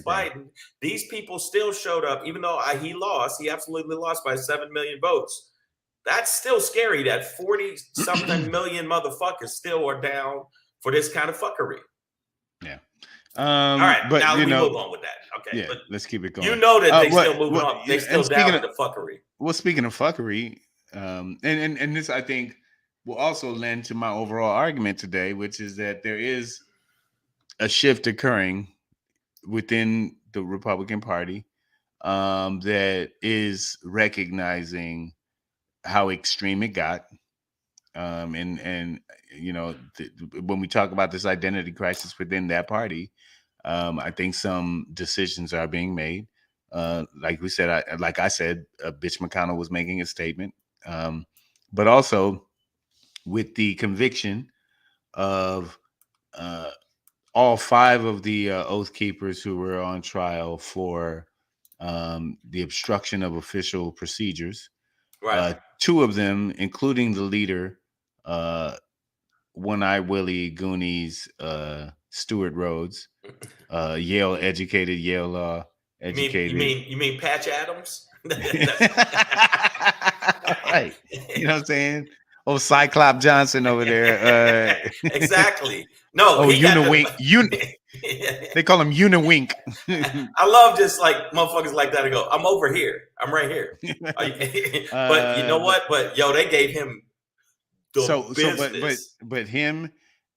[SPEAKER 1] Biden, these people still showed up, even though he lost. He absolutely lost by 7 million votes. That's still scary that 40-something million motherfuckers still are down for this kind of fuckery.
[SPEAKER 2] Yeah.
[SPEAKER 1] All right, but now we move on with that. Okay.
[SPEAKER 2] Yeah, let's keep it going.
[SPEAKER 1] You know that they still moving on. They still down with the fuckery.
[SPEAKER 2] Well, speaking of fuckery, and this I think will also lend to my overall argument today, which is that there is a shift occurring within the Republican Party that is recognizing how extreme it got. And you know, when we talk about this identity crisis within that party, I think some decisions are being made. Like we said, like I said, Bitch McConnell was making a statement, but also with the conviction of all 5 of the Oath Keepers who were on trial for the obstruction of official procedures.
[SPEAKER 1] Right.
[SPEAKER 2] 2 of them, including the leader, One-Eye Willie Goonies, Stuart Rhodes, Yale educated, Yale law educated.
[SPEAKER 1] You mean Patch Adams?
[SPEAKER 2] Right. You know what I'm saying? Oh, Cyclops Johnson over there.
[SPEAKER 1] Exactly. No.
[SPEAKER 2] Oh, Uniwink. They call him Uniwink.
[SPEAKER 1] I love just like motherfuckers like that to go, I'm over here. I'm right here. But you know what? But yo, they gave him business.
[SPEAKER 2] But him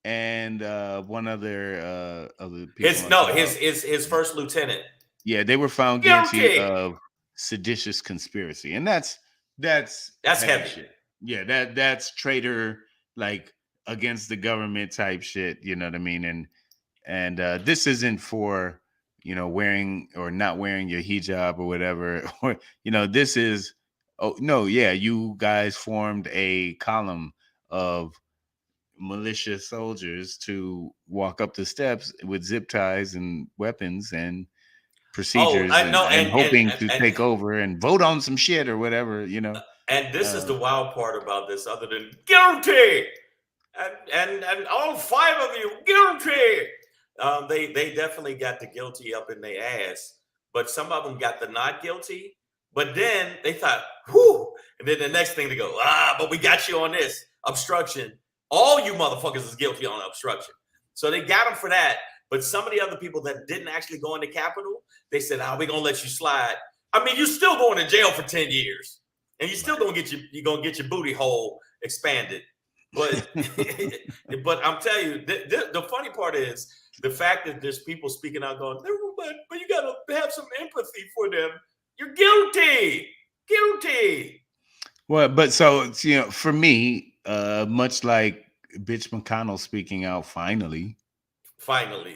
[SPEAKER 2] and one other people.
[SPEAKER 1] His first lieutenant.
[SPEAKER 2] Yeah, they were found guilty of seditious conspiracy, and that's
[SPEAKER 1] heavy
[SPEAKER 2] shit. Yeah, that's traitor, like against the government type shit. You know what I mean? And this isn't for, you know, wearing or not wearing your hijab or whatever. Or, you know, this is, oh no, yeah, you guys formed a column of militia soldiers to walk up the steps with zip ties and weapons and procedures and hoping to take over and vote on some shit or whatever, you know.
[SPEAKER 1] And this is the wild part about this, other than guilty, and all 5 of you guilty. They definitely got the guilty up in their ass, but some of them got the not guilty. But then they thought, whew, and then the next thing they go, but we got you on this obstruction. All you motherfuckers is guilty on obstruction. So they got them for that. But some of the other people that didn't actually go in the Capitol, they said, we're gonna let you slide. I mean, you're still going to jail for 10 years. And you're still gonna get your booty hole expanded. But but I'm telling you, the funny part is the fact that there's people speaking out going, but you gotta have some empathy for them. You're guilty.
[SPEAKER 2] Well, but so, you know, for me, much like Bitch McConnell speaking out finally,
[SPEAKER 1] let's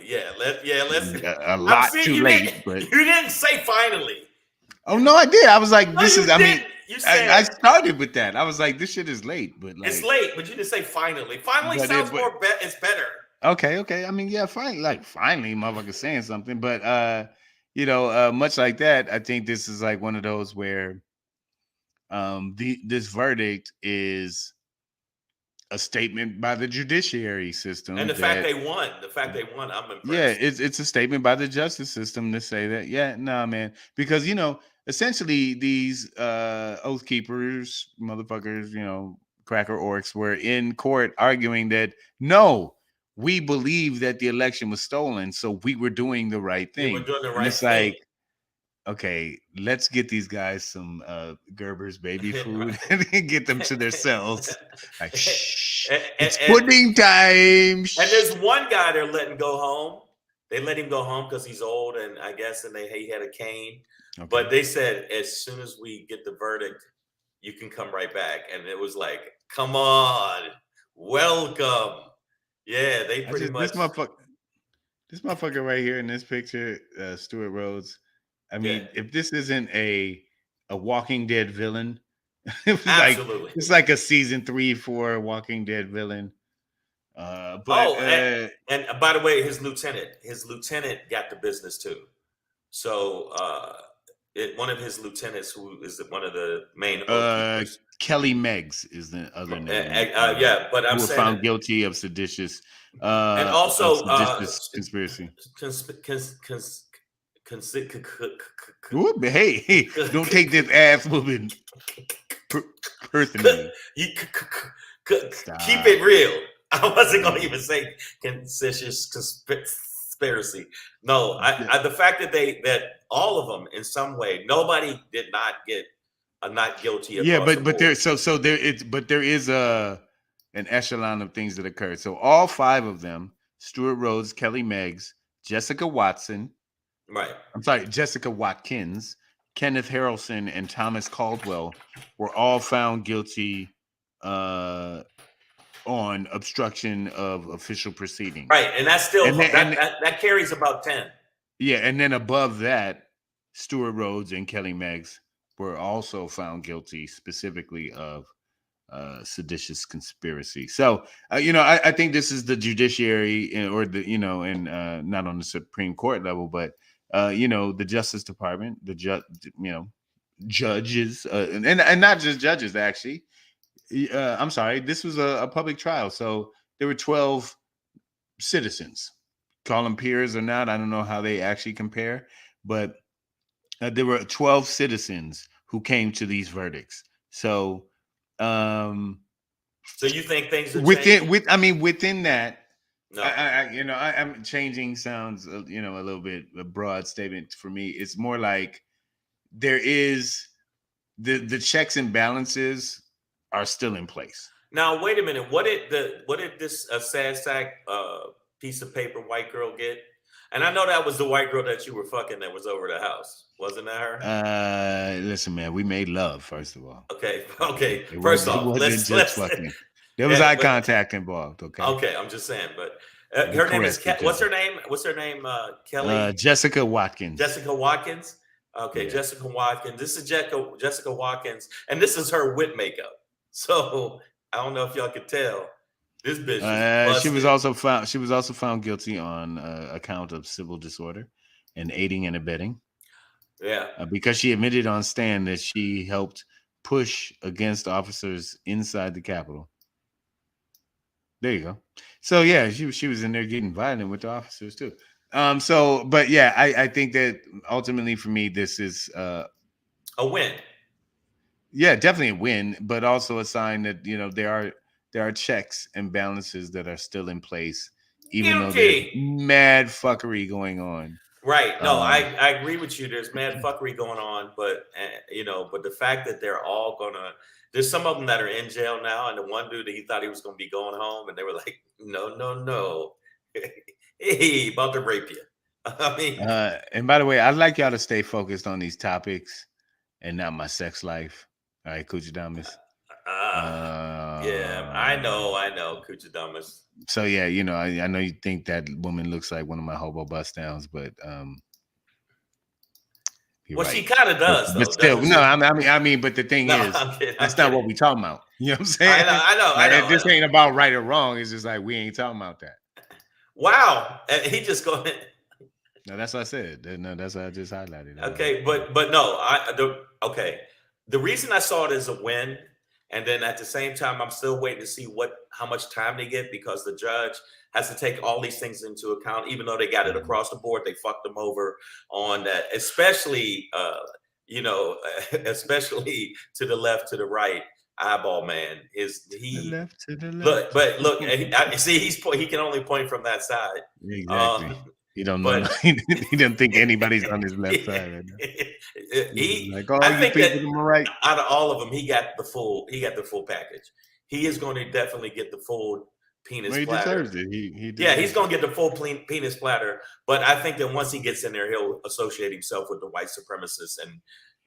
[SPEAKER 2] a lot too late, but
[SPEAKER 1] you didn't say finally.
[SPEAKER 2] Oh no, I did. I was like, this is.
[SPEAKER 1] Didn't.
[SPEAKER 2] I mean, I started with that. I was like, this shit is late, but like,
[SPEAKER 1] it's late, but you didn't say finally. Finally sounds more. It's better.
[SPEAKER 2] Okay. I mean, yeah, finally, motherfucker saying something. But you know, much like that, I think this is like one of those where, this verdict is a statement by the judiciary system,
[SPEAKER 1] and the fact they won, I'm impressed.
[SPEAKER 2] Yeah, it's a statement by the justice system to say that, yeah, nah, man, because you know, essentially these Oath Keepers, motherfuckers, you know, cracker orcs were in court arguing that no, we believe that the election was stolen, so we were doing the right thing.
[SPEAKER 1] We were doing the right
[SPEAKER 2] and it's
[SPEAKER 1] thing.
[SPEAKER 2] Like, okay, let's get these guys some Gerber's baby food and get them to their cells. Like, shh, it's pudding time.
[SPEAKER 1] And there's one guy they're letting go home. They let him go home because he's old, and I guess he had a cane. Okay. But they said as soon as we get the verdict, you can come right back. And it was like, come on, welcome. Yeah, they pretty much.
[SPEAKER 2] This motherfucker right here in this picture, Stuart Rhodes. I mean, if this isn't a Walking Dead villain,
[SPEAKER 1] Absolutely.
[SPEAKER 2] It's like a season 3, 4 Walking Dead villain. And
[SPEAKER 1] by the way, his lieutenant got the business too. So one of his lieutenants, who is one of the main Oath-Keepers,
[SPEAKER 2] Kelly Meggs is the other name.
[SPEAKER 1] But I'm
[SPEAKER 2] who were
[SPEAKER 1] saying
[SPEAKER 2] found guilty of seditious,
[SPEAKER 1] and also
[SPEAKER 2] conspiracy. Hey, don't take this ass moving personally.
[SPEAKER 1] Keep it real. I wasn't going to even say seditious conspiracy. No, the fact that all of them in some way, nobody did not get not guilty.
[SPEAKER 2] Yeah, but there is an echelon of things that occurred. So all 5 of them, Stuart Rhodes, Kelly Meggs, Jessica Watson, Jessica Watkins, Kenneth Harrelson, and Thomas Caldwell were all found guilty on obstruction of official proceedings.
[SPEAKER 1] Right, and that's still that carries about 10.
[SPEAKER 2] Yeah, and then above that, Stuart Rhodes and Kelly Meggs were also found guilty specifically of seditious conspiracy. So, I think this is the judiciary or and not on the Supreme Court level, but the Justice Department, the judges, and not just judges, actually. I'm sorry, this was a public trial. So there were 12 citizens. Call them peers or not, I don't know how they actually compare, but there were 12 citizens who came to these verdicts. So,
[SPEAKER 1] so you think things are
[SPEAKER 2] within that?
[SPEAKER 1] No,
[SPEAKER 2] I'm changing sounds. A little bit a broad statement for me. It's more like there is the checks and balances are still in place.
[SPEAKER 1] Now, wait a minute. What did this sad sack piece of paper white girl get? And I know that was the white girl that you were fucking that was over the house. Wasn't that her?
[SPEAKER 2] Listen, man, we made love, first of all.
[SPEAKER 1] Okay. First off, let's
[SPEAKER 2] fucking. There was eye contact involved.
[SPEAKER 1] Okay, I'm just saying, but her name is what's her name? Kelly?
[SPEAKER 2] Jessica Watkins.
[SPEAKER 1] Jessica Watkins. Okay, yeah. Jessica Watkins. This is Jessica Watkins, and this is her with makeup. So I don't know if y'all could tell. This bitch.
[SPEAKER 2] She was also found guilty on account of civil disorder and aiding and abetting.
[SPEAKER 1] Yeah,
[SPEAKER 2] because she admitted on stand that she helped push against officers inside the Capitol. There you go. So yeah, she was in there getting violent with the officers too. But yeah, I think that ultimately for me this is
[SPEAKER 1] a win.
[SPEAKER 2] Yeah, definitely a win, but also a sign that there are checks and balances that are still in place, even though there's mad fuckery going on.
[SPEAKER 1] Right. No, I agree with you. There's mad fuckery going on, but but the fact that they're all there's some of them that are in jail now, and the one dude that he thought he was going to be going home, and they were like, no, hey, about to rape you. I mean,
[SPEAKER 2] and by the way, I'd like y'all to stay focused on these topics and not my sex life. All right, Kuchadamas.
[SPEAKER 1] Yeah, I know, Kuchadamas.
[SPEAKER 2] So yeah, I know you think that woman looks like one of my hobo bust downs, but
[SPEAKER 1] well,
[SPEAKER 2] right.
[SPEAKER 1] She kind of does,
[SPEAKER 2] but still, no. I mean, but the thing is, that's not what we talking about. You know what I'm saying?
[SPEAKER 1] I know.
[SPEAKER 2] This ain't about right or wrong. It's just like we ain't talking about that.
[SPEAKER 1] Wow, he just go ahead.
[SPEAKER 2] No, that's what I said. No, that's what I just highlighted.
[SPEAKER 1] Okay, but no, the reason I saw it as a win, and then at the same time, I'm still waiting to see how much time they get, because the judge has to take all these things into account, even though they got it across the board. They fucked them over on that, especially especially to the left, to the right. Eyeball man
[SPEAKER 2] the left to the left.
[SPEAKER 1] Look, I see he can only point from that side.
[SPEAKER 2] Exactly. He don't know. He doesn't think anybody's on his left side right now.
[SPEAKER 1] I think that right. Out of all of them, he got the full package. He is going to definitely get the full penis platter.
[SPEAKER 2] Deserves it. He
[SPEAKER 1] he's going to get the full penis platter. But I think that once he gets in there, he'll associate himself with the white supremacists, and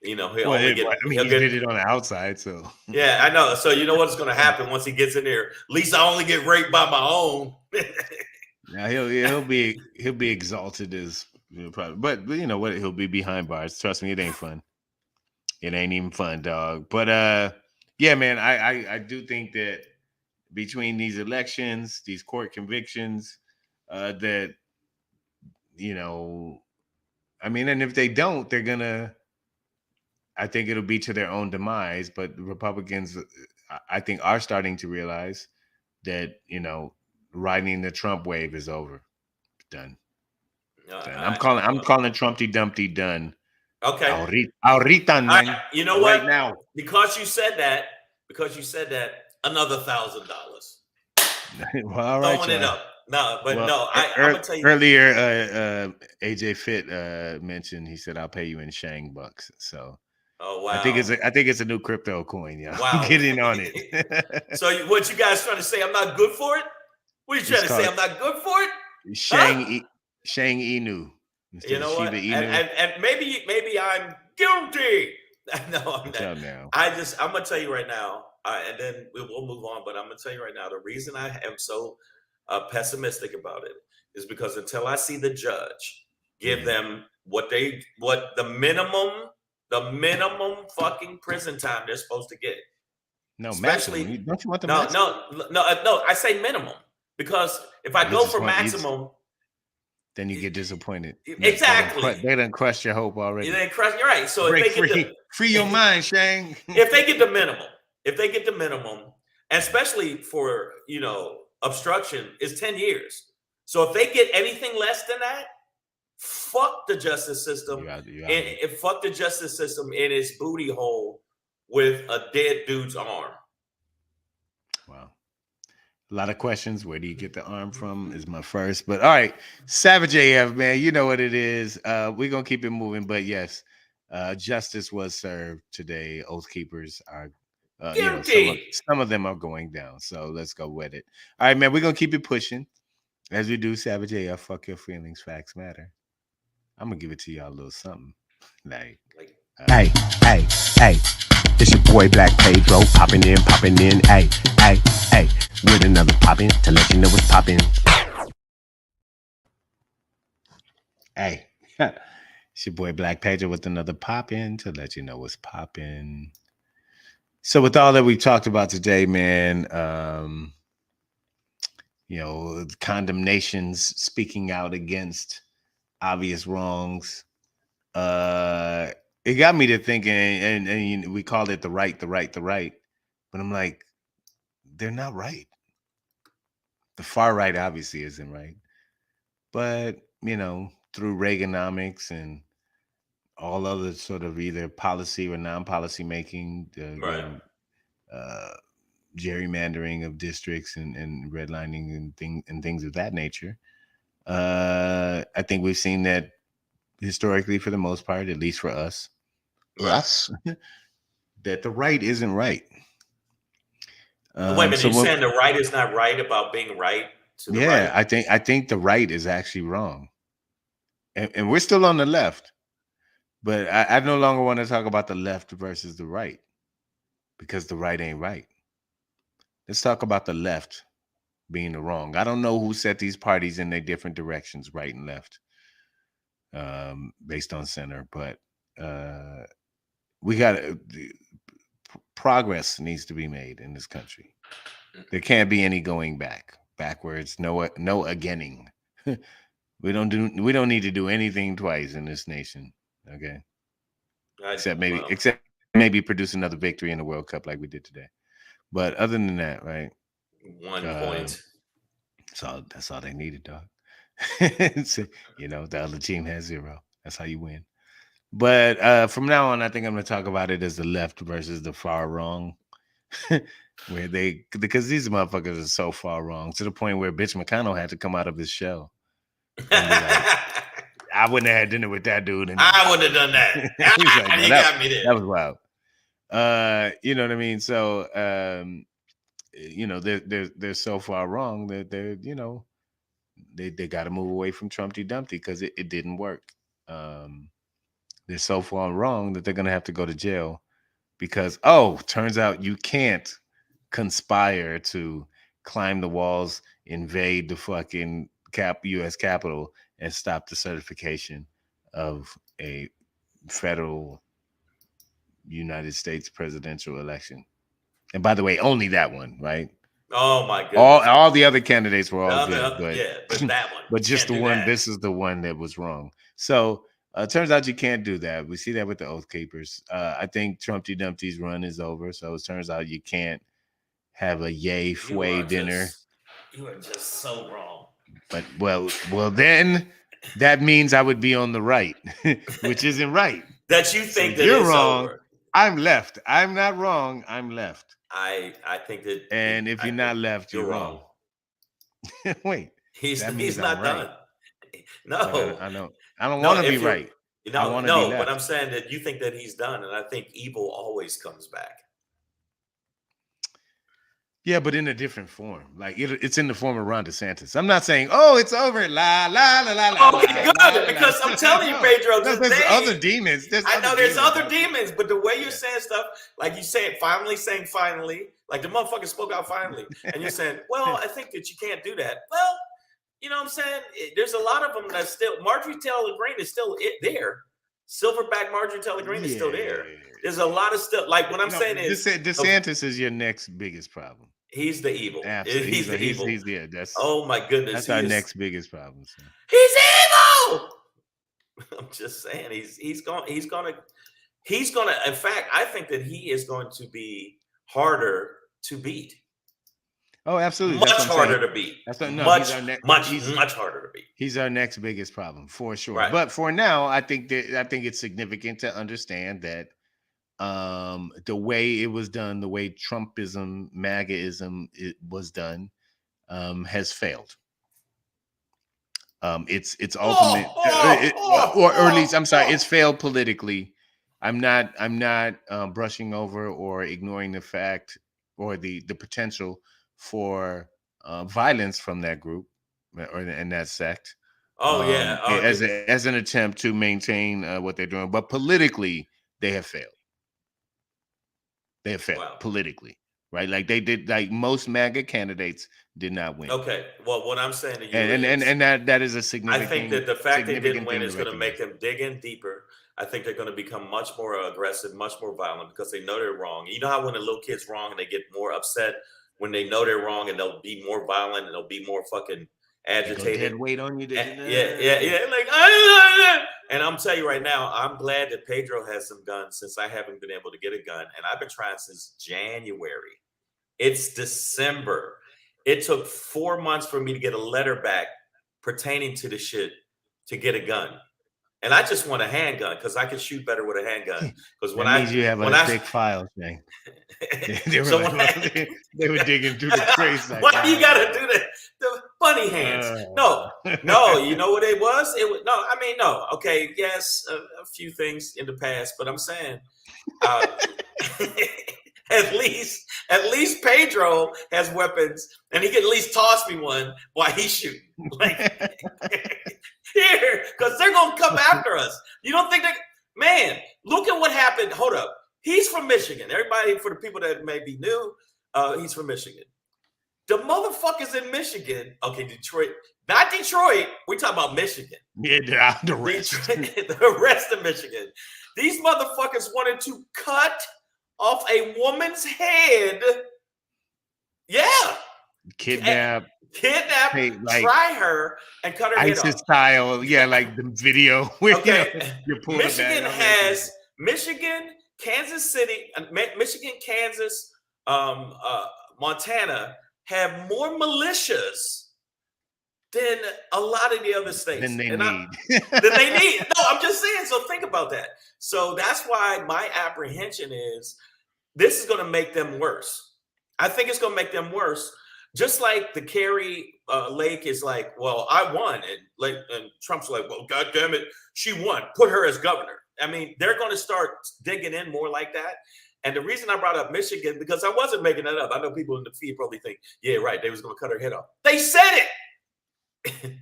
[SPEAKER 1] he did
[SPEAKER 2] it on the outside, so
[SPEAKER 1] yeah, I know. So you know what's going to happen once he gets in there? At least I only get raped by my own.
[SPEAKER 2] Now he'll be exalted as Probably, but you know what? He'll be behind bars. Trust me, it ain't fun. It ain't even fun, dog. But yeah, man, I do think that between these elections, these court convictions, that you know, I mean, and if they don't, they're gonna. I think it'll be to their own demise. But the Republicans, I think, are starting to realize that riding the Trump wave is over. Done. I'm calling Trumpty Dumpty done.
[SPEAKER 1] Okay.
[SPEAKER 2] Ahorita, man.
[SPEAKER 1] You know
[SPEAKER 2] right
[SPEAKER 1] what?
[SPEAKER 2] Now.
[SPEAKER 1] Because you said that, another $1,000.
[SPEAKER 2] Well, all right.
[SPEAKER 1] Throwing it up. No, but
[SPEAKER 2] well,
[SPEAKER 1] no, I'm gonna tell you
[SPEAKER 2] earlier. AJ Fit mentioned, he said, "I'll pay you in Shang bucks." So,
[SPEAKER 1] oh wow,
[SPEAKER 2] I think it's a new crypto coin. Yeah,
[SPEAKER 1] wow,
[SPEAKER 2] get in on it.
[SPEAKER 1] So, what you guys trying to say? I'm not good for it? What are you trying to say? I'm not good for it?
[SPEAKER 2] Shang Inu.
[SPEAKER 1] You know what? And maybe I'm guilty. No, I'm not.
[SPEAKER 2] Now.
[SPEAKER 1] I'm gonna tell you right now, and then we'll move on. But I'm gonna tell you right now, the reason I am so pessimistic about it is because until I see the judge give them what the minimum fucking prison time they're supposed to get.
[SPEAKER 2] No,
[SPEAKER 1] especially
[SPEAKER 2] maximum. Don't you want the
[SPEAKER 1] maximum? No. I say minimum because if I go for maximum,
[SPEAKER 2] then you get disappointed.
[SPEAKER 1] Exactly.
[SPEAKER 2] They done crushed your hope already.
[SPEAKER 1] You're right. So if they get
[SPEAKER 2] free your mind, Shang.
[SPEAKER 1] If they get the minimum, and especially for obstruction, is 10 years. So if they get anything less than that, fuck the justice system. And fuck the justice system in its booty hole with a dead dude's arm.
[SPEAKER 2] Wow. A lot of questions. Where do you get the arm from is my first. But all right, Savage AF, man, you know what it is. We're going to keep it moving. But yes, justice was served today. Oath keepers are, some of them are going down. So let's go with it. All right, man, we're going to keep it pushing. As we do, Savage AF, fuck your feelings, facts matter. I'm going to give it to y'all a little something.
[SPEAKER 4] Hey. It's your boy Black Pedro, popping in, hey, with another poppin' to let you know what's poppin'.
[SPEAKER 2] Hey, it's your boy Black Pedro with another poppin' to let you know what's poppin'. So with all that we talked about today, man, condemnations, speaking out against obvious wrongs, it got me to thinking, and we call it the right. But I'm like, they're not right. The far right obviously isn't right. But, through Reaganomics and all other sort of either policy or non-policy making, gerrymandering of districts and redlining and things of that nature, I think we've seen that historically, for the most part, at least for us, that the right isn't right.
[SPEAKER 1] Wait a minute, you're saying the right is not right about being right to the right?
[SPEAKER 2] I think the right is actually wrong. And we're still on the left. But I no longer want to talk about the left versus the right, because the right ain't right. Let's talk about the left being the wrong. I don't know who set these parties in their different directions, right and left, based on center, but we got progress needs to be made in this country. There can't be any going backwards. No againing. We don't need to do anything twice in this nation. Okay. Except maybe produce another victory in the World Cup like we did today. But other than that, right?
[SPEAKER 1] 1 point.
[SPEAKER 2] So that's all they needed, dog. So, the other team has 0. That's how you win. But from now on, I think I'm going to talk about it as the left versus the far wrong. Because these motherfuckers are so far wrong, to the point where bitch McCONNELL had to come out of his shell. I wouldn't have had dinner with that dude.
[SPEAKER 1] I wouldn't have done that. He got me there.
[SPEAKER 2] That was wild. You know what I mean? So, they're so far wrong that they got to move away from Trumpty Dumpty because it didn't work. They're so far wrong that they're going to have to go to jail because, turns out you can't conspire to climb the walls, invade the fucking U.S. Capitol, and stop the certification of a federal United States presidential election. And by the way, only that one, right?
[SPEAKER 1] Oh my goodness!
[SPEAKER 2] All the other candidates were all good, but
[SPEAKER 1] but that one,
[SPEAKER 2] but just the one. That. This is the one that was wrong. So it turns out you can't do that. We see that with the Oath Keepers. I think Trumpty Dumpty's run is over. So it turns out you can't have a yay fway dinner.
[SPEAKER 1] You are just so wrong.
[SPEAKER 2] But well, then that means I would be on the right, which isn't right.
[SPEAKER 1] That you think that
[SPEAKER 2] you're wrong.
[SPEAKER 1] Over.
[SPEAKER 2] I'm left. I'm not wrong. I'm left.
[SPEAKER 1] I think that.
[SPEAKER 2] And if you're not left, you're wrong. Wait,
[SPEAKER 1] he's not
[SPEAKER 2] right.
[SPEAKER 1] done. No,
[SPEAKER 2] I don't want to be right.
[SPEAKER 1] No, but I'm saying that you think that he's done, and I think evil always comes back.
[SPEAKER 2] Yeah, but in a different form. Like it's in the form of Ron DeSantis. I'm not saying, oh, it's over. La la la la la.
[SPEAKER 1] Okay, good. Because I'm telling you, Pedro,
[SPEAKER 2] there's other demons.
[SPEAKER 1] I know there's other demons, but the way you're saying stuff, like you say it saying finally, like the motherfucker spoke out finally, and you're saying, well, I think that you can't do that. Well, you know what I'm saying? There's a lot of them that still. Marjorie Taylor Greene is still there. Silverback Marjorie Taylor Greene is still there. There's a lot of stuff. Like what I'm saying is,
[SPEAKER 2] DeSantis is your next biggest problem.
[SPEAKER 1] He's the evil.
[SPEAKER 2] Absolutely.
[SPEAKER 1] He's the evil.
[SPEAKER 2] That's
[SPEAKER 1] oh my goodness.
[SPEAKER 2] That's our next biggest problem. So.
[SPEAKER 1] He's evil. I'm just saying he's gonna. In fact, I think that he is going to be harder to beat.
[SPEAKER 2] Oh, absolutely.
[SPEAKER 1] Much harder to beat. Much harder to beat.
[SPEAKER 2] He's our next biggest problem for sure.
[SPEAKER 1] Right.
[SPEAKER 2] But for now, I think it's significant to understand that the way it was done, the way Trumpism, MAGAism it was done, has failed. It's ultimate, or at least I'm sorry, it's failed politically. I'm not brushing over or ignoring the fact or the potential for violence from that group and that sect. As an attempt to maintain what they're doing, but politically they have failed. They have failed politically, right? Like they did. Like most MAGA candidates did not win.
[SPEAKER 1] Okay. Well, what I'm saying to you
[SPEAKER 2] and that is a significant.
[SPEAKER 1] I think that the fact they didn't win is going to make them dig in deeper. I think they're going to become much more aggressive, much more violent because they know they're wrong. You know how when a little kid's wrong and they get more upset when they know they're wrong, and they'll be more violent and they'll be more fucking agitated.
[SPEAKER 2] Wait on you.
[SPEAKER 1] Yeah. Like, and I'm telling you right now, I'm glad that Pedro has some guns since I haven't been able to get a gun, and I've been trying since January. It's December. It took 4 months for me to get a letter back pertaining to the shit to get a gun. And I just want a handgun because I can shoot better with a handgun. Because
[SPEAKER 2] you have a thick file, thing. They were digging through the crates.
[SPEAKER 1] Why do you gotta do that? The bunny hands. No. You know what it was? No. Okay, yes, a few things in the past, but I'm saying, at least Pedro has weapons, and he can at least toss me one while he's shooting. Like. Here, because they're gonna come after us. You don't think that? Man, look at what happened. Hold up. He's from Michigan. Everybody, for the people that may be new, he's from Michigan. The motherfuckers in Michigan. Okay, Detroit, not Detroit. We talking about Michigan.
[SPEAKER 2] Yeah, the rest.
[SPEAKER 1] The rest of Michigan. These motherfuckers wanted to cut off a woman's head. Yeah.
[SPEAKER 2] Kidnap,
[SPEAKER 1] try her, and cut her head off.
[SPEAKER 2] ISIS style, like the video. Where, you're
[SPEAKER 1] Michigan, Kansas City, Kansas, Montana have more militias than a lot of the other states.
[SPEAKER 2] Than they need.
[SPEAKER 1] No, I'm just saying. So think about that. So that's why my apprehension is this is going to make them worse. I think it's going to make them worse. Just like the Kerry Lake is like, well, I won. And Trump's like, well, God damn it, she won. Put her as governor. I mean, they're going to start digging in more like that. And the reason I brought up Michigan, because I wasn't making that up. I know people in the feed probably think, yeah, right, they was going to cut her head off. They said it.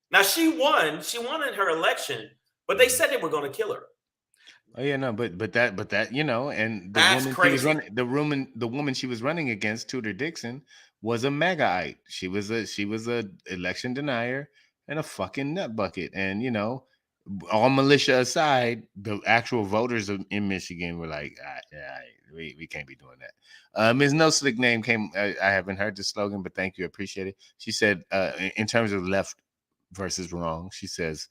[SPEAKER 1] Now, she won. She won in her election, but they said they were going to kill her.
[SPEAKER 2] Oh yeah, no, but that and the woman she was running against, Tudor Dixon, was a MAGAite. She was a election denier, and a fucking nut bucket. And, you know, all militia aside, the actual voters in Michigan were like, we can't be doing that. Ms. No Slick Name came. I haven't heard the slogan, but thank you. Appreciate it. She said, in terms of left versus wrong, she says,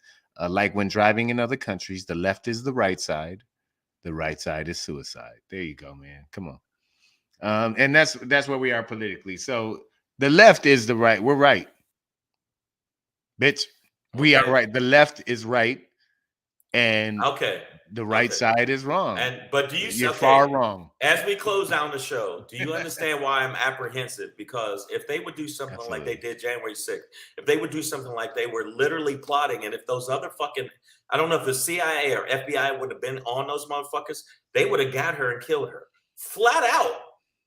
[SPEAKER 2] like when driving in other countries, the left is the right side is suicide. There you go, man. Come on. And that's where we are politically. So the left is the right. We're right. Bitch, we are right. The left is right. And the right side is wrong.
[SPEAKER 1] But you're
[SPEAKER 2] far wrong.
[SPEAKER 1] As we close down the show, do you understand why I'm apprehensive? Because if they would do something like they did January 6th, if they would do something like they were literally plotting, and if those other fucking, I don't know if the CIA or FBI would have been on those motherfuckers, they would have got her and killed her. Flat out.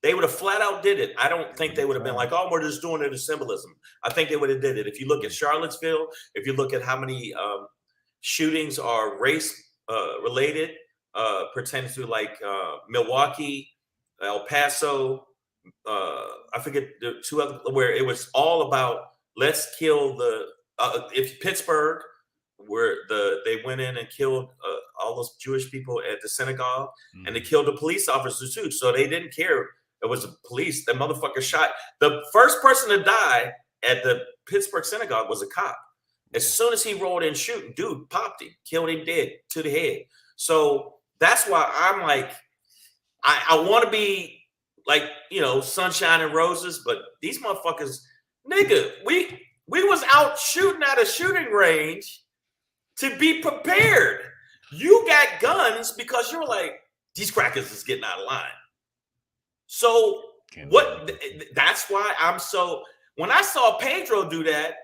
[SPEAKER 1] They would have flat out did it. I don't think they would have been like, oh, we're just doing it as symbolism. I think they would have did it. If you look at Charlottesville, if you look at how many shootings are race related, pertaining to like Milwaukee, El Paso, I forget the two other, where it was all about let's kill the if Pittsburgh, where they went in and killed all those Jewish people at the synagogue, and they killed the police officers too. So they didn't care. It was the police. The motherfucker shot. The first person to die at the Pittsburgh synagogue was a cop. As soon as he rolled in shooting, dude popped him, killed him dead to the head. So that's why I'm like, I want to be like, you know, sunshine and roses, but these motherfuckers, nigga, we was out shooting at a shooting range to be prepared. You got guns because you're like, these crackers is getting out of line. So that's why I'm so, when I saw Pedro do that,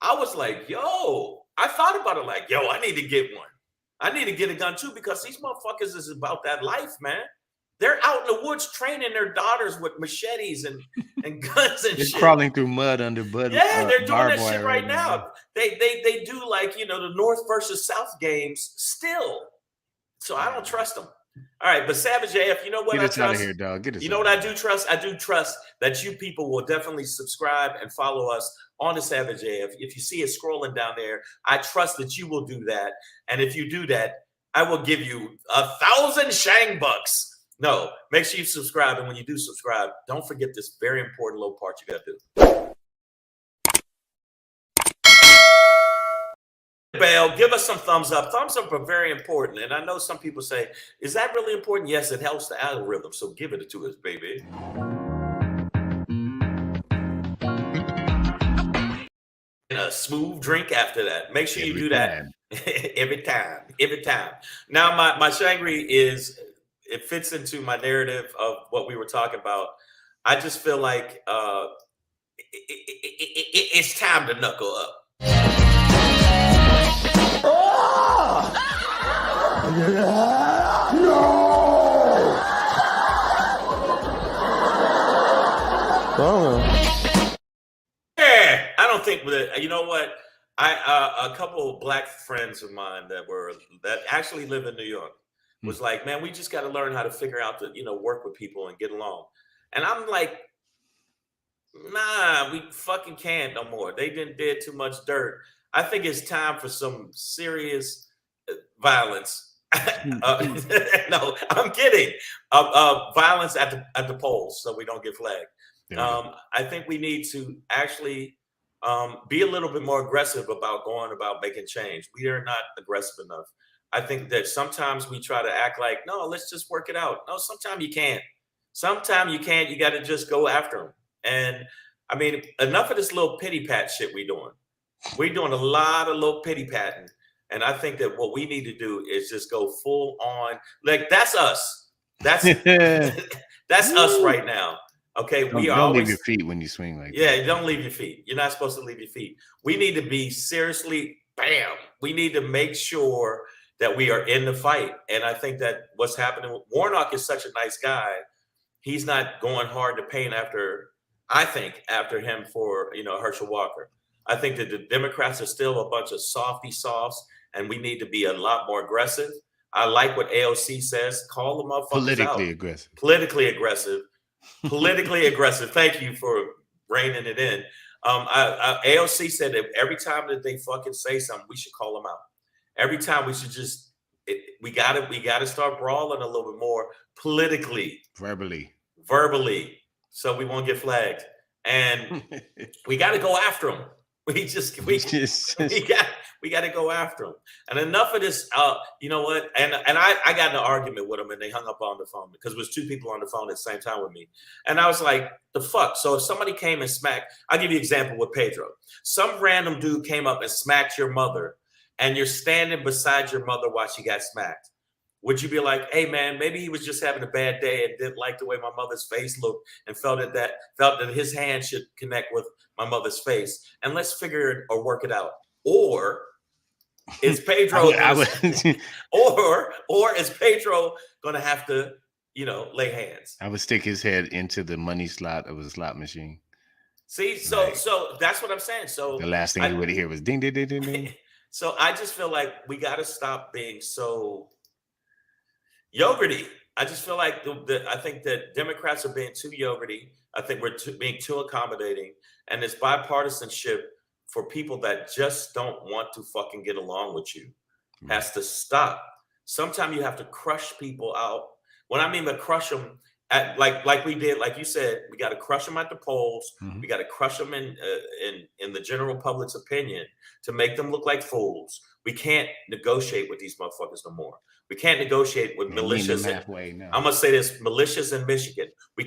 [SPEAKER 1] I was like, yo, I thought about it like, yo, I need to get one. I need to get a gun too, because these motherfuckers is about that life, man. They're out in the woods training their daughters with machetes and guns and shit.
[SPEAKER 2] Crawling through mud under bud.
[SPEAKER 1] Yeah, they're doing that shit right now. They do like, you know, the North versus South games still. So I don't trust them. All right, but Savage AF, you know what?
[SPEAKER 2] Get us out of here, dog. Get us.
[SPEAKER 1] You know what I do trust? I do trust that you people will definitely subscribe and follow us on the Savage AF. If you see it scrolling down there, I trust that you will do that. And if you do that, I will give you 1,000 Shang bucks. No, make sure you subscribe. And when you do subscribe, don't forget this very important little part you got to do. Bell, give us some thumbs up. Thumbs up are very important. And I know some people say, is that really important? Yes, it helps the algorithm. So give it to us, baby. And a smooth drink after that. Make sure you do that every time. Now, my Shangri is, it fits into my narrative of what we were talking about. I just feel like it's time to knuckle up. Yeah, I don't think that, you know what? A couple of black friends of mine that actually live in New York was like, man, we just got to learn how to figure out to, you know, work with people and get along. And I'm like, nah, we fucking can't no more. They did too much dirt. I think it's time for some serious violence. No, I'm kidding. Violence at the polls, so we don't get flagged. I think we need to actually be a little bit more aggressive about going about making change. We are not aggressive enough. I think that sometimes we try to act like, no, let's just work it out. No, sometimes you can't. Sometimes you can't. You got to just go after them. And I mean, enough of this little pity pat shit we doing. We're doing a lot of little pity patting. And I think that what we need to do is just go full on. Like, that's us. That's that's us right now. Okay.
[SPEAKER 2] Don't leave your feet when you swing like that.
[SPEAKER 1] Yeah, don't leave your feet. You're not supposed to leave your feet. We need to be seriously, bam. We need to make sure that we are in the fight. And I think that what's happening, Warnock is such a nice guy. He's not going hard to paint after him for, you know, Herschel Walker. I think that the Democrats are still a bunch of softy softs, and we need to be a lot more aggressive. I like what AOC says. Call the motherfuckers
[SPEAKER 2] politically
[SPEAKER 1] out.
[SPEAKER 2] Aggressive.
[SPEAKER 1] Politically aggressive. Politically aggressive. Thank you for reining it in. AOC said that every time that they fucking say something, we should call them out. Every time we should just we gotta start brawling a little bit more politically, verbally, so we won't get flagged, and we got to go after them. We got to go after them. And enough of this. You know what? And I got in an argument with them, and they hung up on the phone because it was two people on the phone at the same time with me. And I was like, the fuck? So if somebody came and smacked, I'll give you an example with Pedro. Some random dude came up and smacked your mother, and you're standing beside your mother while she got smacked. Would you be like, hey man, maybe he was just having a bad day and didn't like the way my mother's face looked and felt that his hand should connect with my mother's face, and let's figure it or work it out? Or is Pedro or is Pedro gonna have to, lay hands?
[SPEAKER 2] I would stick his head into the money slot of a slot machine.
[SPEAKER 1] See, so that's what I'm saying. So
[SPEAKER 2] the last thing you would hear was ding ding ding ding ding.
[SPEAKER 1] So I just feel like we got to stop being so yogurty. I just feel like I think that Democrats are being too yogurty. I think we're being too accommodating, and this bipartisanship for people that just don't want to fucking get along with you has to stop. Sometimes you have to crush people out. When I mean by crush them, like we did, like you said, we got to crush them at the polls. We got to crush them in the general public's opinion to make them look like fools. We can't negotiate with these motherfuckers no more. We can't negotiate with militias. I'm gonna say this: militias in Michigan. We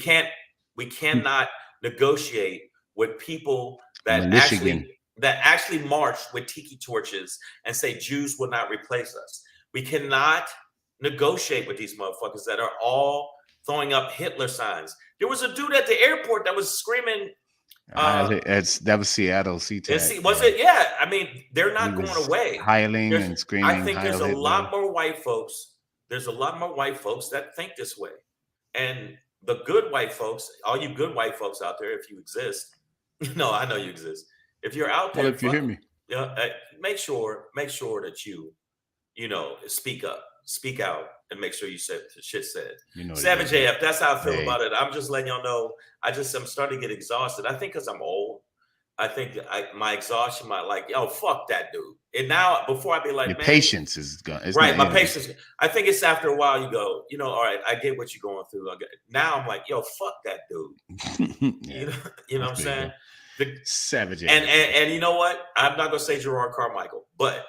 [SPEAKER 1] cannot negotiate with people that actually march with tiki torches and say Jews will not replace us. We cannot negotiate with these motherfuckers that are all throwing up Hitler signs. There was a dude at the airport that was screaming.
[SPEAKER 2] That was Seattle.
[SPEAKER 1] Was it? Yeah. I mean, they're not going away.
[SPEAKER 2] Howling and screaming.
[SPEAKER 1] I think there's a lot more white folks. There's a lot more white folks that think this way. And the good white folks, all you good white folks out there, if you exist, I know you exist. If you're out there,
[SPEAKER 2] if you hear me,
[SPEAKER 1] make sure that you speak up, speak out, and make sure you said shit said. Savage AF, that's how I feel about it. I'm just letting y'all know. I'm starting to get exhausted. I think because I'm old. I think my exhaustion might fuck that dude. And now before I'd be like,
[SPEAKER 2] your patience is gone.
[SPEAKER 1] Right, my patience. I think it's after a while you go, all right, I get what you're going through. Now I'm like, fuck that dude. You know what I'm saying?
[SPEAKER 2] Savage.
[SPEAKER 1] And you know what? I'm not gonna say Gerard Carmichael, but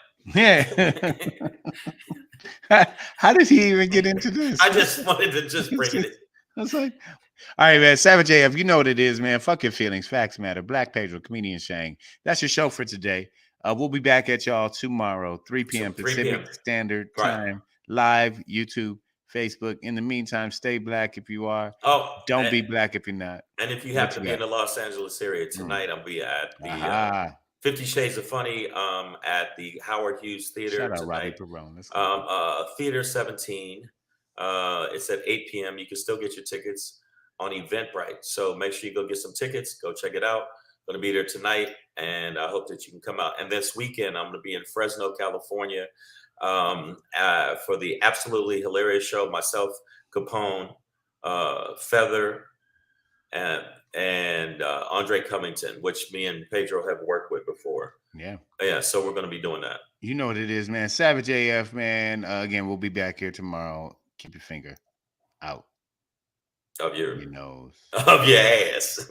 [SPEAKER 2] how did he even get into this?
[SPEAKER 1] I just wanted to bring it.
[SPEAKER 2] I was like, all right, man. Savage AF, you know what it is, man. Fuck your feelings. Facts matter. Black Pedro, comedian Shang. That's your show for today. We'll be back at y'all tomorrow, 3 p.m. Pacific Standard Time, live, YouTube, Facebook. In the meantime, stay black if you are. Don't be black if you're not.
[SPEAKER 1] And if you happen to be in the Los Angeles area tonight, I'll be at the 50 Shades of Funny at the Howard Hughes Theater.
[SPEAKER 2] Shout out
[SPEAKER 1] tonight.
[SPEAKER 2] Robbie Perone.
[SPEAKER 1] Theater 17. It's at 8 p.m. You can still get your tickets on Eventbrite. So make sure you go get some tickets. Go check it out. Going to be there tonight, and I hope that you can come out. And this weekend, I'm going to be in Fresno, California, for the absolutely hilarious show. Myself, Capone, Feather, and Andre Covington, which me and Pedro have worked with before. Yeah. So we're going to be doing that.
[SPEAKER 2] You know what it is, man. Savage AF, man. Again, we'll be back here tomorrow. Keep your finger out
[SPEAKER 1] of your
[SPEAKER 2] nose,
[SPEAKER 1] of your ass.